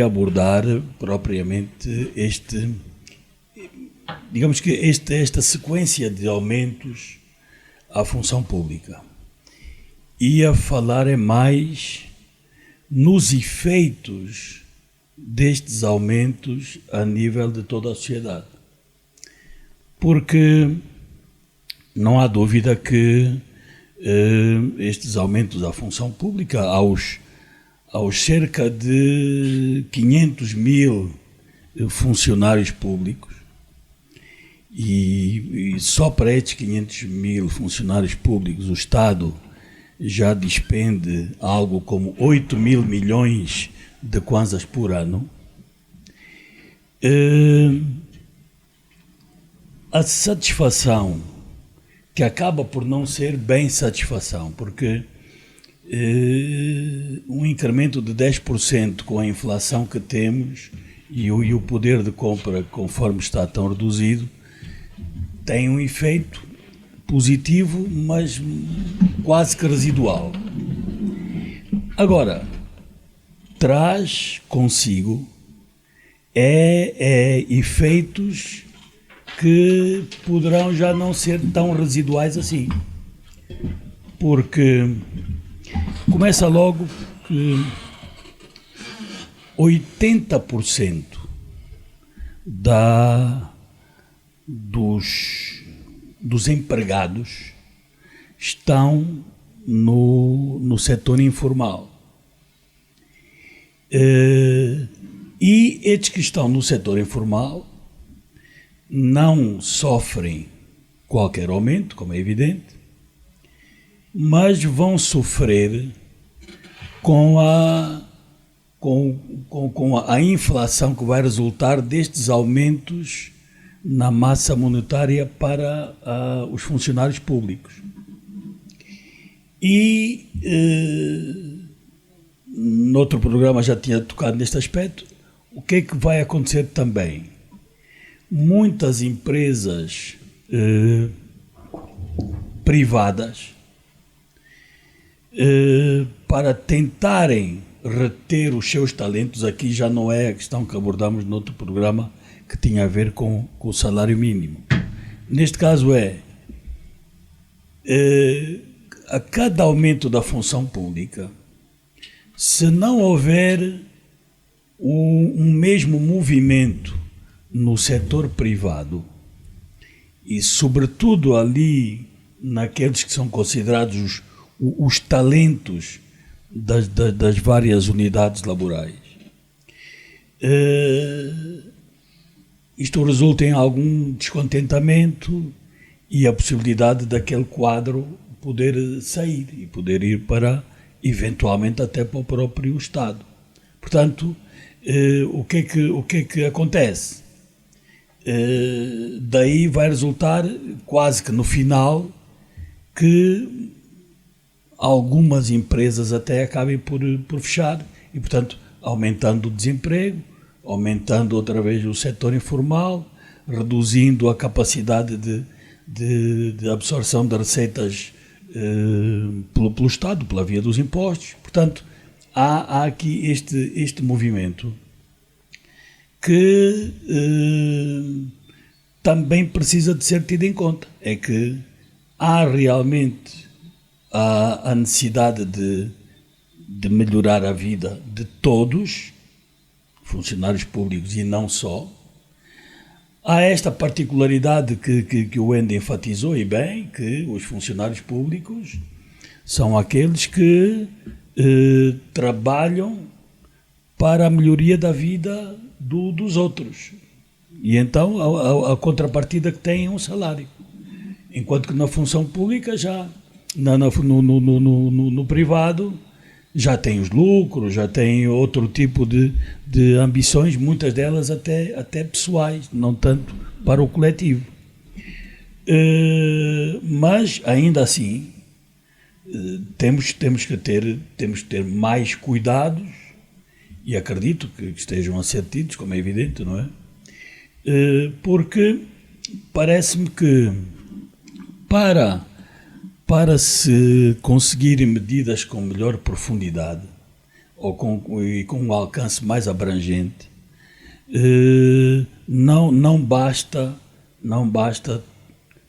abordar propriamente digamos que esta sequência de aumentos à função pública. Ia falar mais nos efeitos destes aumentos a nível de toda a sociedade. Porque não há dúvida que estes aumentos à função pública, aos cerca de 500 mil funcionários públicos, e só para estes 500 mil funcionários públicos o Estado já despende algo como 8 mil milhões de kwanzas por ano. A satisfação, que acaba por não ser bem satisfação, porque um incremento de 10% com a inflação que temos e o poder de compra, conforme está tão reduzido, tem um efeito positivo, mas quase que residual. Agora, traz consigo efeitos que poderão já não ser tão residuais assim. Porque começa logo que 80% dos empregados estão no setor informal. E estes que estão no setor informal não sofrem qualquer aumento, como é evidente, mas vão sofrer com a inflação que vai resultar destes aumentos na massa monetária para os funcionários públicos. E no outro programa já tinha tocado neste aspecto. O que é que vai acontecer também? Muitas empresas privadas, para tentarem reter os seus talentos, aqui já não é a questão que abordamos no outro programa, que tinha a ver com o salário mínimo. Neste caso a cada aumento da função pública, se não houver um mesmo movimento no setor privado, e sobretudo ali naqueles que são considerados os talentos das várias unidades laborais, isto resulta em algum descontentamento e a possibilidade daquele quadro poder sair e poder ir para eventualmente até para o próprio Estado. Portanto, o que é que acontece? Daí vai resultar, quase que no final, que algumas empresas até acabem por fechar e, portanto, aumentando o desemprego, aumentando outra vez o setor informal, reduzindo a capacidade de absorção de receitas pelo Estado, pela via dos impostos. Portanto, há aqui este movimento que também precisa de ser tido em conta. É que há realmente a necessidade de melhorar a vida de todos, funcionários públicos e não só. Há esta particularidade que o Ende enfatizou, e bem, que os funcionários públicos são aqueles que trabalham para a melhoria da vida dos outros. E então a contrapartida que têm é um salário. Enquanto que na função pública já, no privado, já tem os lucros, já tem outro tipo de ambições, muitas delas até pessoais, não tanto para o coletivo. Mas, ainda assim, temos que ter mais cuidados, e acredito que estejam a ser tidos, como é evidente, não é? Porque parece-me que para se conseguirem medidas com melhor profundidade ou com um alcance mais abrangente, não basta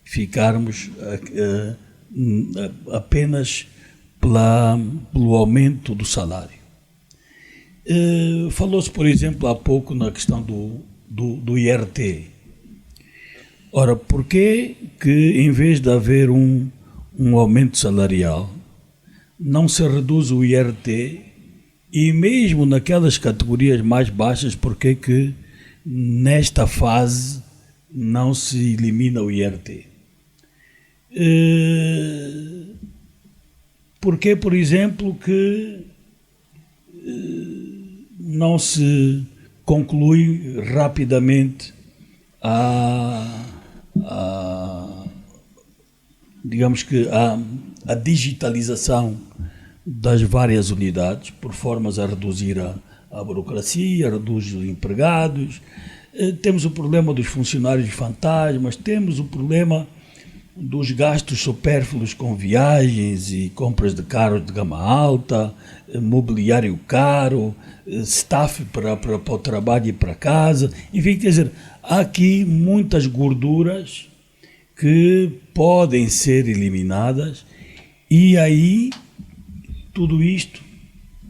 ficarmos apenas pelo aumento do salário. Falou-se, por exemplo, há pouco na questão do IRT. Ora, porquê que em vez de haver um aumento salarial, não se reduz o IRT, e mesmo naquelas categorias mais baixas, porquê que nesta fase não se elimina o IRT? Porquê, por exemplo, que não se conclui rapidamente digamos que a digitalização das várias unidades, por formas a reduzir a burocracia, a reduzir os empregados. Temos o problema dos funcionários fantasmas, temos o problema dos gastos supérfluos com viagens e compras de carros de gama alta, mobiliário caro, staff para o trabalho e para casa. Enfim, quer dizer, há aqui muitas gorduras que podem ser eliminadas, e aí tudo isto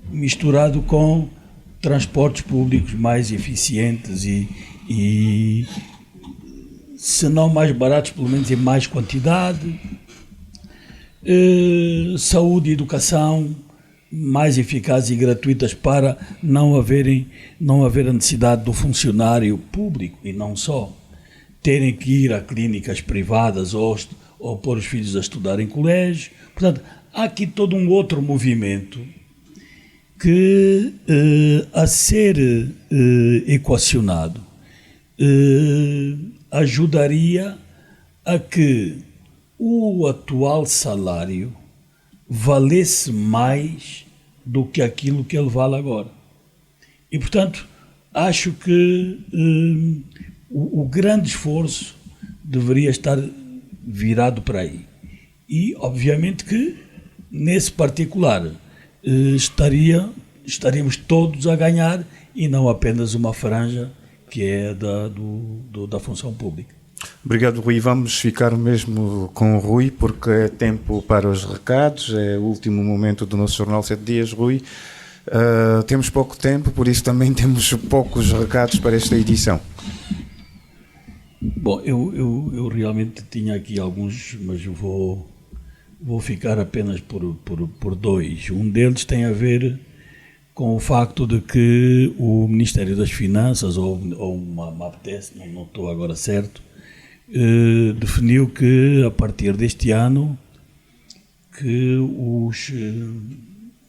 misturado com transportes públicos mais eficientes e se não mais baratos, pelo menos em mais quantidade, saúde e educação mais eficazes e gratuitas para não haver a necessidade do funcionário público, e não só, terem que ir a clínicas privadas ou pôr os filhos a estudar em colégio. Portanto, há aqui todo um outro movimento que, a ser equacionado, ajudaria a que o atual salário valesse mais do que aquilo que ele vale agora. E, portanto, acho que o grande esforço deveria estar virado para aí. E, obviamente, que, nesse particular, estaríamos todos a ganhar, e não apenas uma franja que é da função pública. Obrigado, Rui. Vamos ficar mesmo com o Rui, porque é tempo para os recados, é o último momento do nosso Jornal 7 Dias, Rui. Temos pouco tempo, por isso também temos poucos recados para esta edição. Bom, eu realmente tinha aqui alguns, mas eu vou ficar apenas por dois. Um deles tem a ver com o facto de que o Ministério das Finanças, ou uma apetece, não estou agora certo, definiu que a partir deste ano que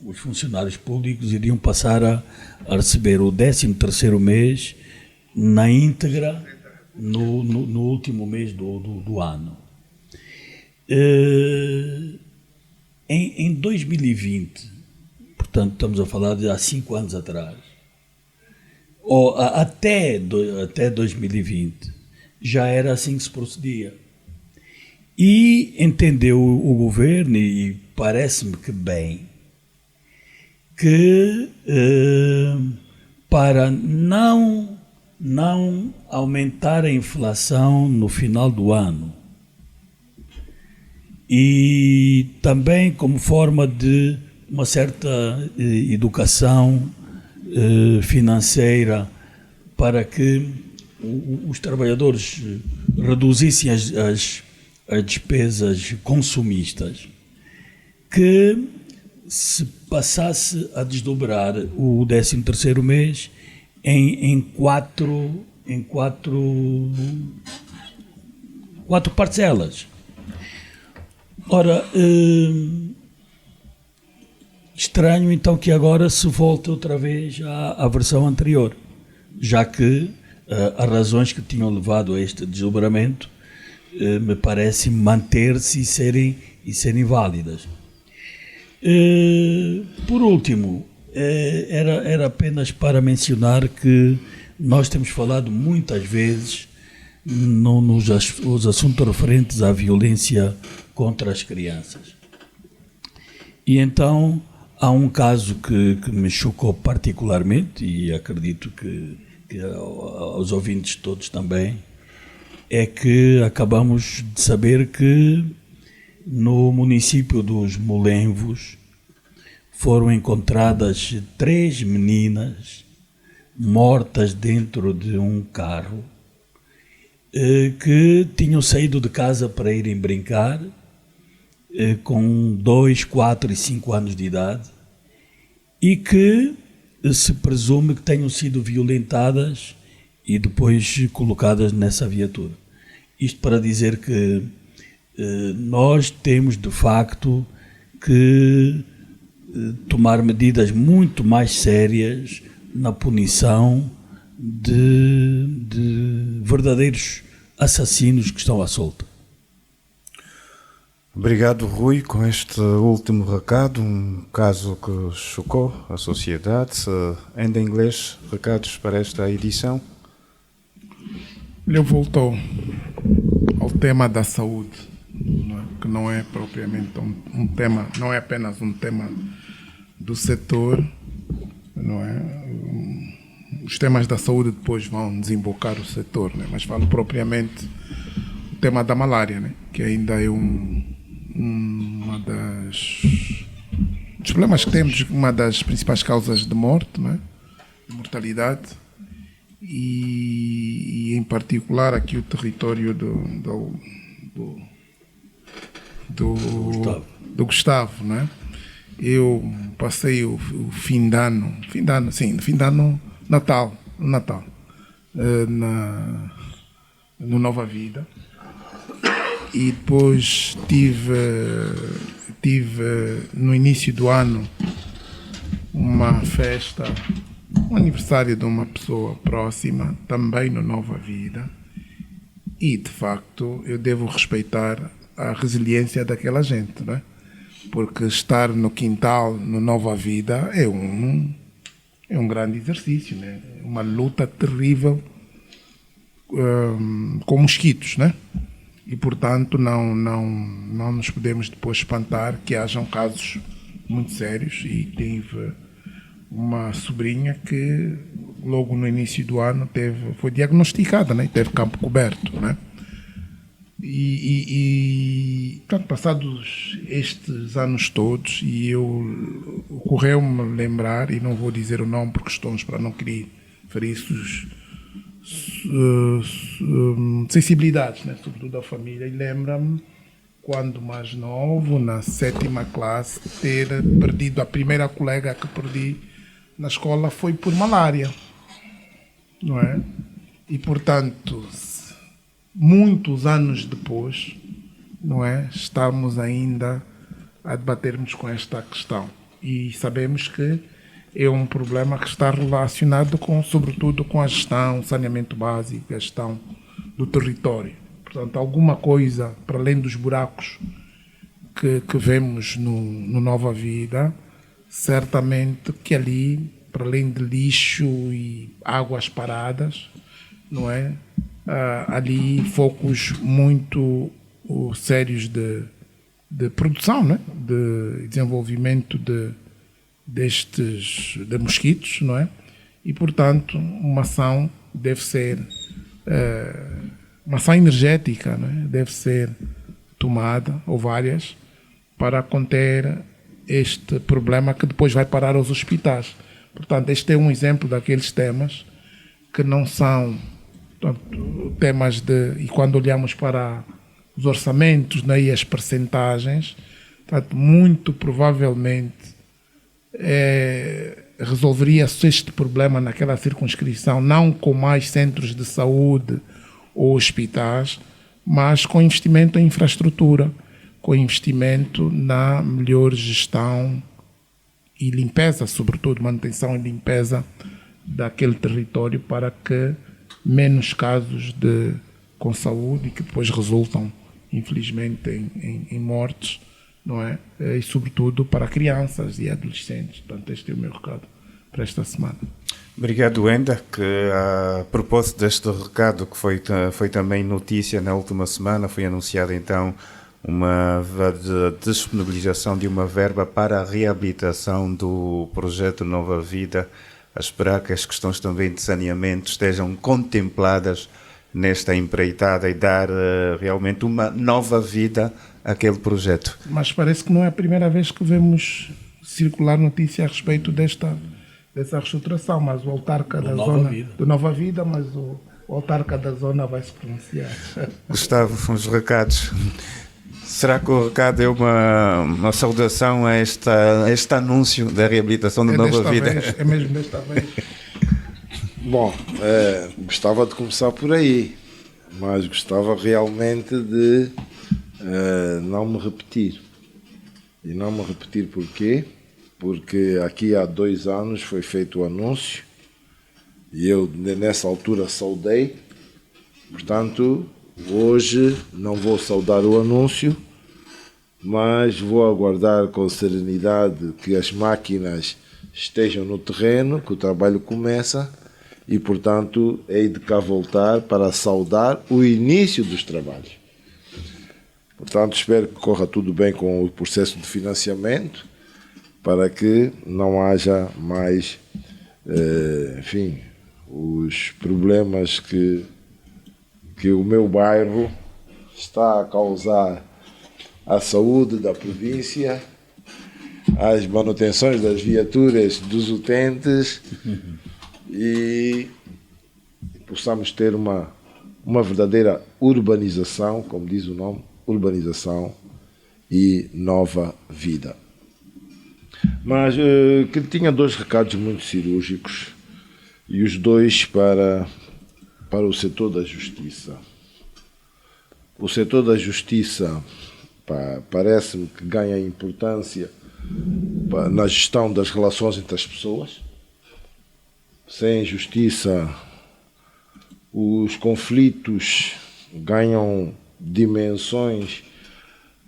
os funcionários públicos iriam passar a receber o 13º mês na íntegra no último mês do ano. Em 2020, portanto estamos a falar de há 5 anos atrás, ou até 2020, já era assim que se procedia. E entendeu o governo, e parece-me que bem, que para não aumentar a inflação no final do ano, e também como forma de uma certa educação financeira para que os trabalhadores reduzissem as despesas consumistas, que se passasse a desdobrar o 13º mês em quatro parcelas. Ora, estranho então que agora se volte outra vez à versão anterior, já que as razões que tinham levado a este desdobramento me parecem manter-se e serem válidas. Por último, era apenas para mencionar que nós temos falado muitas vezes nos assuntos referentes à violência contra as crianças. E então há um caso que me chocou particularmente, e acredito que aos ouvintes todos também, é que acabamos de saber que no município dos Molenvos foram encontradas 3 meninas mortas dentro de um carro que tinham saído de casa para irem brincar com 2, 4 e 5 anos de idade, e que se presume que tenham sido violentadas e depois colocadas nessa viatura. Isto para dizer que nós temos de facto que tomar medidas muito mais sérias na punição de verdadeiros assassinos que estão à solta. Obrigado, Rui, com este último recado, um caso que chocou a sociedade. Ainda em inglês, recados para esta edição? Ele voltou ao tema da saúde, não é? Que não é propriamente um tema, não é apenas um tema do setor, não é? Os temas da saúde depois vão desembocar o setor, né? Mas falo propriamente o tema da malária, né? Que ainda é uma dos problemas que temos, uma das principais causas de morte, né? De mortalidade, e em particular aqui o território do Gustavo, né? Eu passei o fim de ano, Natal, no Nova Vida, e depois tive no início do ano uma festa, um aniversário de uma pessoa próxima, também no Nova Vida, e de facto eu devo respeitar a resiliência daquela gente, né? Porque estar no quintal, no Nova Vida, é um grande exercício, né? Uma luta terrível com mosquitos, né? E portanto não nos podemos depois espantar que hajam casos muito sérios. E tive uma sobrinha que logo no início do ano foi diagnosticada, né? Teve campo coberto, né? Portanto, passados estes anos todos, e ocorreu-me lembrar, e não vou dizer o nome por questões para não querer ferir sensibilidades, né? Sobretudo da família, e lembra-me quando mais novo, na 7ª classe, ter perdido a primeira colega que perdi na escola foi por malária, não é? E portanto, muitos anos depois, não é? Estamos ainda a debatermos com esta questão. E sabemos que é um problema que está relacionado sobretudo com a gestão, saneamento básico, a gestão do território. Portanto, alguma coisa, para além dos buracos que vemos no Nova Vida, certamente que ali, para além de lixo e águas paradas, não é? Ali focos muito sérios de produção, né? De desenvolvimento de mosquitos, não é? E, portanto, uma ação deve ser, uma ação energética, não é? Deve ser tomada, ou várias, para conter este problema que depois vai parar aos hospitais. Portanto, este é um exemplo daqueles temas que não são, portanto, temas e quando olhamos para os orçamentos, né, e as percentagens, portanto, muito provavelmente resolveria-se este problema naquela circunscrição, não com mais centros de saúde ou hospitais, mas com investimento em infraestrutura, com investimento na melhor gestão e limpeza, sobretudo manutenção e limpeza daquele território, para que menos casos com saúde, que depois resultam, infelizmente, em mortes, não é? E sobretudo para crianças e adolescentes. Portanto, este é o meu recado para esta semana. Obrigado, Enda, que a propósito deste recado, que foi também notícia na última semana, foi anunciada então uma disponibilização de uma verba para a reabilitação do projeto Nova Vida, a esperar que as questões também de saneamento estejam contempladas nesta empreitada e dar realmente uma nova vida àquele projeto. Mas parece que não é a primeira vez que vemos circular notícia a respeito dessa reestruturação, mas o autarca da zona do Nova Vida, mas o autarca da zona vai se pronunciar. Gustavo, os recados. Será que o recado é uma saudação a este anúncio da reabilitação da Nova Vida? É mesmo desta vez. Bom, gostava de começar por aí, mas gostava realmente de não me repetir. E não me repetir porquê? Porque aqui há 2 anos foi feito o anúncio e eu nessa altura saudei. Portanto, hoje não vou saudar o anúncio, mas vou aguardar com serenidade que as máquinas estejam no terreno, que o trabalho começa e, portanto, hei de cá voltar para saudar o início dos trabalhos. Portanto, espero que corra tudo bem com o processo de financiamento para que não haja mais, enfim, os problemas que o meu bairro está a causar à saúde da província, às manutenções das viaturas dos utentes e possamos ter uma verdadeira urbanização, como diz o nome, urbanização e nova vida. Mas que tinha 2 recados muito cirúrgicos e os 2 para o setor da justiça. O setor da justiça parece-me que ganha importância na gestão das relações entre as pessoas. Sem justiça, os conflitos ganham dimensões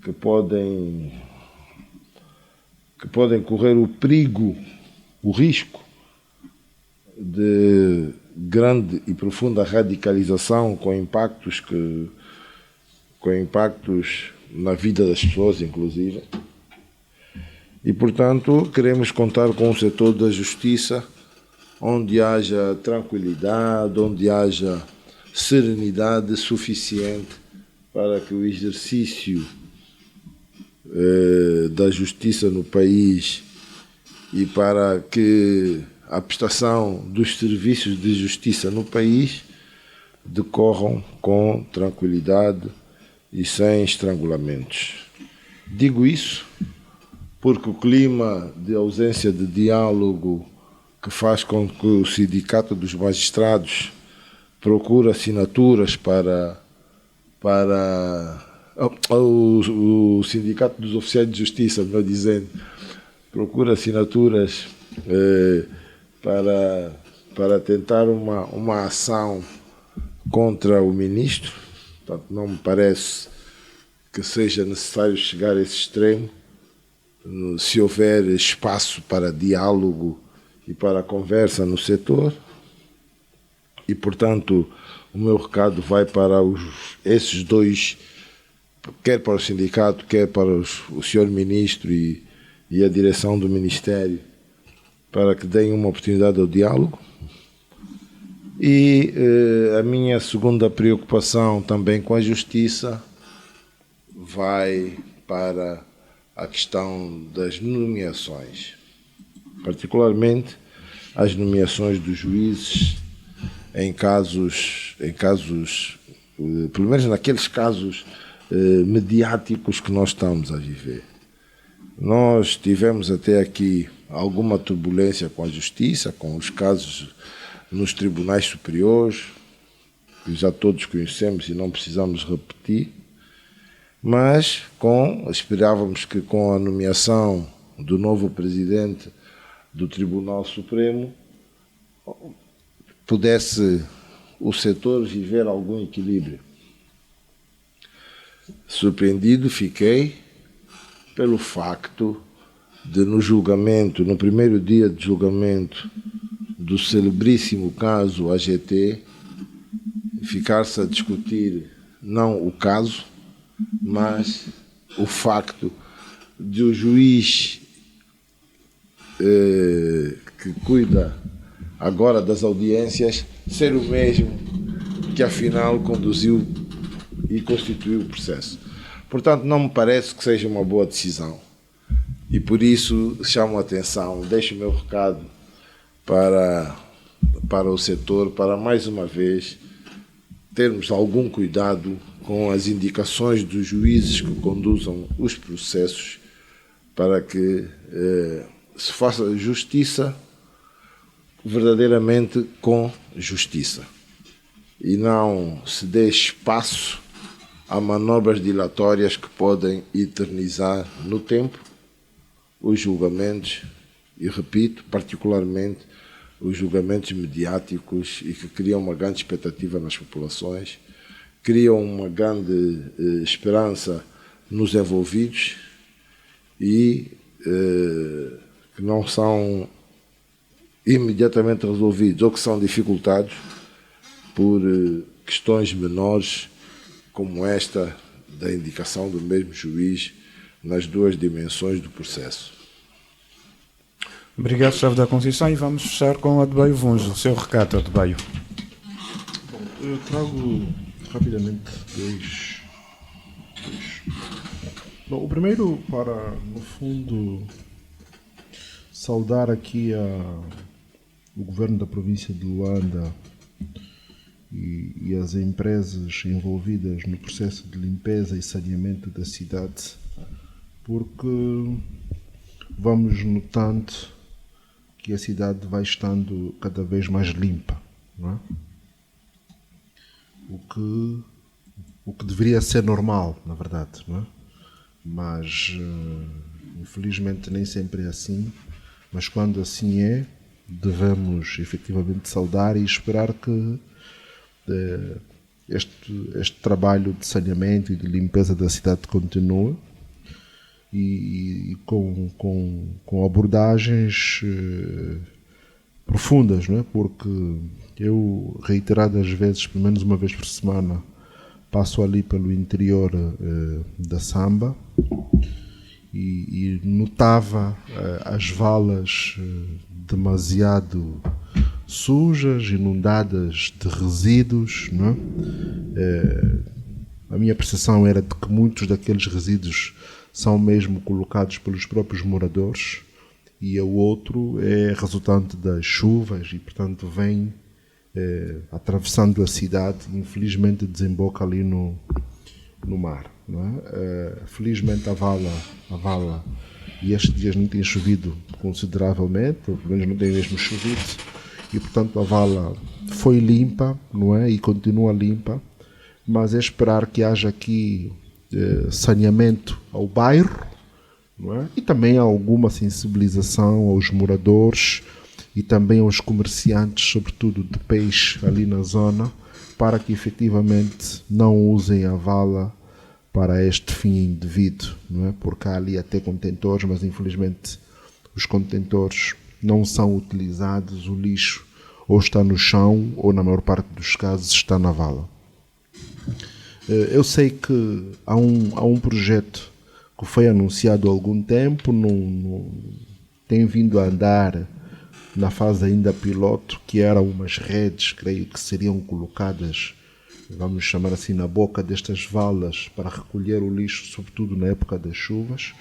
que podem correr o perigo, o risco de grande e profunda radicalização com impactos na vida das pessoas, inclusive. E, portanto, queremos contar com um setor da justiça onde haja tranquilidade, onde haja serenidade suficiente para que o exercício da justiça no país e para que a prestação dos serviços de justiça no país decorram com tranquilidade e sem estrangulamentos. Digo isso porque o clima de ausência de diálogo que faz com que o Sindicato dos Magistrados procure assinaturas para o Sindicato dos Oficiais de Justiça, melhor dizendo, procura assinaturas para tentar uma ação contra o ministro. Portanto, não me parece que seja necessário chegar a esse extremo. Se houver espaço para diálogo e para conversa no setor, e portanto o meu recado vai para esses dois, quer para o sindicato, quer para o senhor ministro e a direção do ministério, para que deem uma oportunidade ao diálogo. E a minha segunda preocupação também com a justiça vai para a questão das nomeações, particularmente as nomeações dos juízes em casos, pelo menos naqueles casos mediáticos que nós estamos a viver. Nós tivemos até aqui alguma turbulência com a justiça, com os casos nos tribunais superiores, que já todos conhecemos e não precisamos repetir, mas esperávamos que com a nomeação do novo presidente do Tribunal Supremo pudesse o setor viver algum equilíbrio. Surpreendido fiquei pelo facto de no primeiro dia de julgamento do celebríssimo caso AGT, ficar-se a discutir não o caso, mas o facto de o juiz que cuida agora das audiências ser o mesmo que afinal conduziu e constituiu o processo. Portanto, não me parece que seja uma boa decisão e por isso chamo a atenção, deixo o meu recado para o setor, para mais uma vez termos algum cuidado com as indicações dos juízes que conduzam os processos para que se faça justiça verdadeiramente com justiça e não se dê espaço a manobras dilatórias que podem eternizar no tempo os julgamentos e, repito, particularmente os julgamentos mediáticos e que criam uma grande expectativa nas populações, criam uma grande esperança nos envolvidos e que não são imediatamente resolvidos ou que são dificultados por questões menores como esta da indicação do mesmo juiz nas duas dimensões do processo. Obrigado, chefe da Conceição, e vamos fechar com o Adebayo Vunjo. O seu recado, Adebayo. Bom, eu trago rapidamente dois. Bom, o primeiro para, no fundo, saudar aqui o governo da província de Luanda e as empresas envolvidas no processo de limpeza e saneamento da cidade, porque vamos notando que a cidade vai estando cada vez mais limpa, não é? O que deveria ser normal, na verdade, não é? Mas infelizmente nem sempre é assim, mas quando assim é, devemos efetivamente saudar e esperar que este trabalho de saneamento e de limpeza da cidade continue e com abordagens profundas, não é? Porque eu reiteradas vezes, pelo menos uma vez por semana, passo ali pelo interior da Samba e notava as valas demasiado sujas, inundadas de resíduos, não é? A minha percepção era de que muitos daqueles resíduos são mesmo colocados pelos próprios moradores e o outro é resultante das chuvas e, portanto, vem atravessando a cidade e, infelizmente, desemboca ali no mar. Não é? Felizmente, a vala, e estes dias não tem chovido consideravelmente, ou pelo menos não tem mesmo chovido, e, portanto, a vala foi limpa, não é? E continua limpa, mas é esperar que haja aqui saneamento ao bairro não é? E também alguma sensibilização aos moradores e também aos comerciantes, sobretudo de peixe ali na zona, para que efetivamente não usem a vala para este fim indevido, não é? Porque há ali até contentores, mas infelizmente os contentores não são utilizados, o lixo ou está no chão ou na maior parte dos casos está na vala. Eu sei que há um projeto que foi anunciado há algum tempo, tem vindo a andar na fase ainda piloto, que eram umas redes, creio que seriam colocadas, vamos chamar assim, na boca destas valas para recolher o lixo, sobretudo na época das chuvas.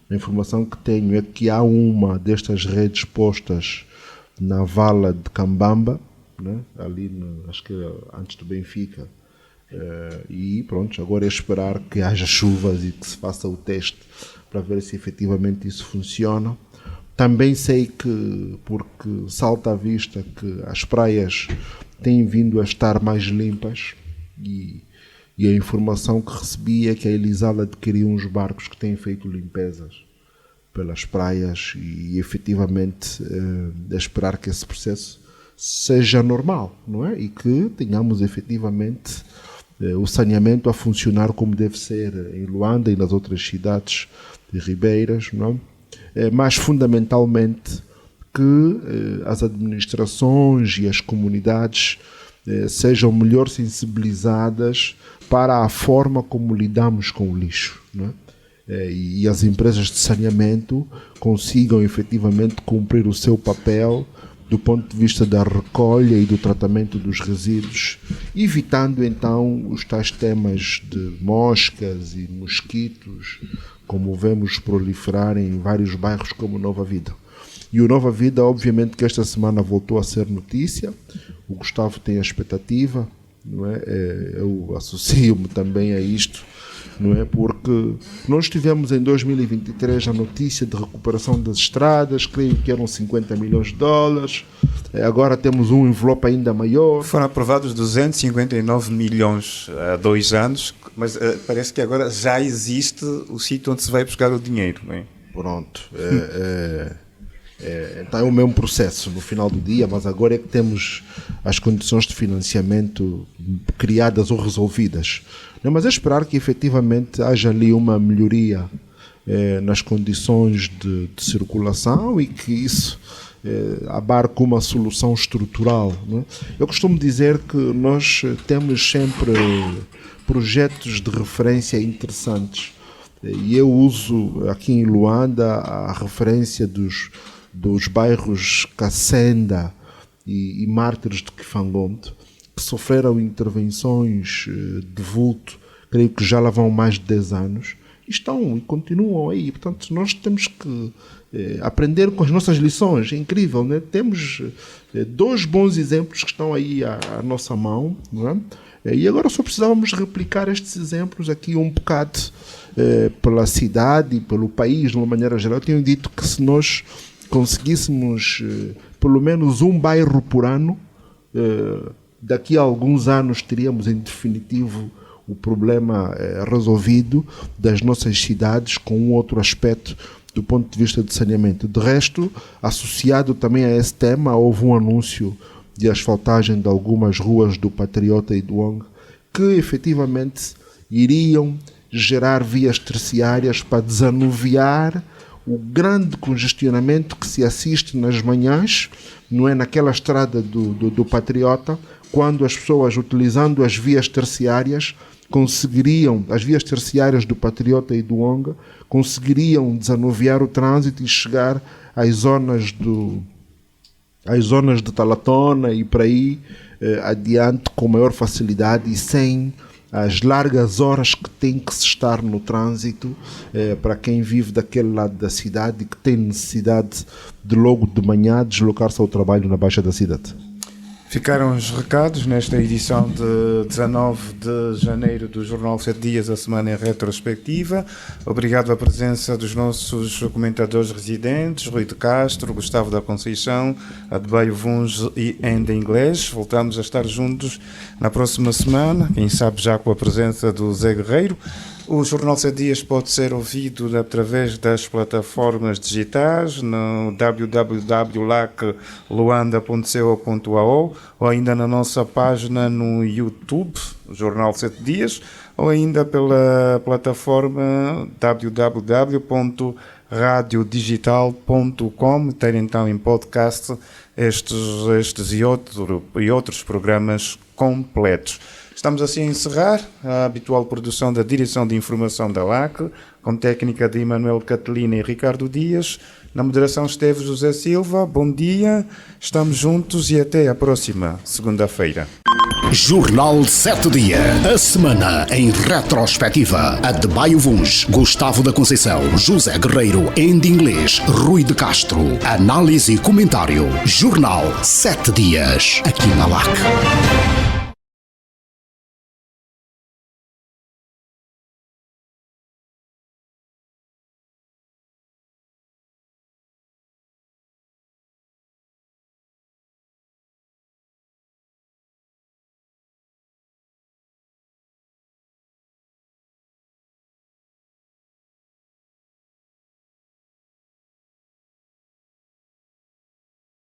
A informação que tenho é que há uma destas redes postas na vala de Cambamba, né? Ali, acho que antes do Benfica. E pronto, agora é esperar que haja chuvas e que se faça o teste para ver se efetivamente isso funciona. Também sei que, porque salta à vista que as praias têm vindo a estar mais limpas e a informação que recebi é que a Elisal adquiriu uns barcos que têm feito limpezas pelas praias e efetivamente é esperar que esse processo seja normal, não é? E que tenhamos efetivamente o saneamento a funcionar como deve ser em Luanda e nas outras cidades ribeiras, não é? Mas fundamentalmente que as administrações e as comunidades sejam melhor sensibilizadas para a forma como lidamos com o lixo, não é? E as empresas de saneamento consigam efetivamente cumprir o seu papel do ponto de vista da recolha e do tratamento dos resíduos, evitando então os tais temas de moscas e mosquitos, como vemos proliferar em vários bairros como Nova Vida. E o Nova Vida, obviamente que esta semana voltou a ser notícia, o Gustavo tem a expectativa, não é? Eu associo-me também a isto, não é? Porque nós tivemos em 2023 a notícia de recuperação das estradas, creio que eram 50 milhões de dólares, agora temos um envelope ainda maior. Foram aprovados 259 milhões há 2 anos, mas parece que agora já existe o sítio onde se vai buscar o dinheiro, não é? Pronto, então é o mesmo processo no final do dia, mas agora é que temos as condições de financiamento criadas ou resolvidas. Não, mas é esperar que efetivamente haja ali uma melhoria nas condições de circulação e que isso abarque uma solução estrutural, não é? Eu costumo dizer que nós temos sempre projetos de referência interessantes e eu uso aqui em Luanda a referência dos bairros Cacenda e Mártires de Kifangonde, que sofreram intervenções de vulto, creio que já lá vão mais de 10 anos, e estão e continuam aí. Portanto, nós temos que aprender com as nossas lições. É incrível, né? Temos 2 bons exemplos que estão aí à nossa mão, não é? E agora só precisávamos replicar estes exemplos aqui um bocado pela cidade e pelo país, de uma maneira geral. Eu tenho dito que se nós conseguíssemos pelo menos um bairro por ano, daqui a alguns anos teríamos em definitivo o problema resolvido das nossas cidades com um outro aspecto do ponto de vista de saneamento. De resto, associado também a esse tema, houve um anúncio de asfaltagem de algumas ruas do Patriota e do Wong que efetivamente iriam gerar vias terciárias para desanuviar o grande congestionamento que se assiste nas manhãs, não é, naquela estrada do Patriota, quando as pessoas, utilizando as vias terciárias, as vias terciárias do Patriota e do Onga, conseguiriam desanuviar o trânsito e chegar às zonas de Talatona e para aí adiante com maior facilidade e sem as largas horas que tem que se estar no trânsito para quem vive daquele lado da cidade e que tem necessidade de logo de manhã deslocar-se ao trabalho na Baixa da cidade. Ficaram os recados nesta edição de 19 de janeiro do Jornal 7 Dias, a semana em retrospectiva. Obrigado pela presença dos nossos comentadores residentes, Rui de Castro, Gustavo da Conceição, Adebayo Vuns e Enda Inglês. Voltamos a estar juntos na próxima semana, quem sabe já com a presença do Zé Guerreiro. O Jornal 7 Dias pode ser ouvido através das plataformas digitais no www.lacluanda.co.ao ou ainda na nossa página no YouTube, Jornal 7 Dias, ou ainda pela plataforma www.radiodigital.com, ter então em podcast estes e outros programas completos. Estamos assim a encerrar a habitual produção da Direção de Informação da LAC, com técnica de Emanuel Catelina e Ricardo Dias. Na moderação esteve José Silva. Bom dia, estamos juntos e até a próxima segunda-feira. Jornal 7 Dias. A semana em retrospectiva. A de Baio Vuns, Gustavo da Conceição, José Guerreiro, Andy Inglês, Rui de Castro. Análise e comentário. Jornal 7 Dias. Aqui na LAC.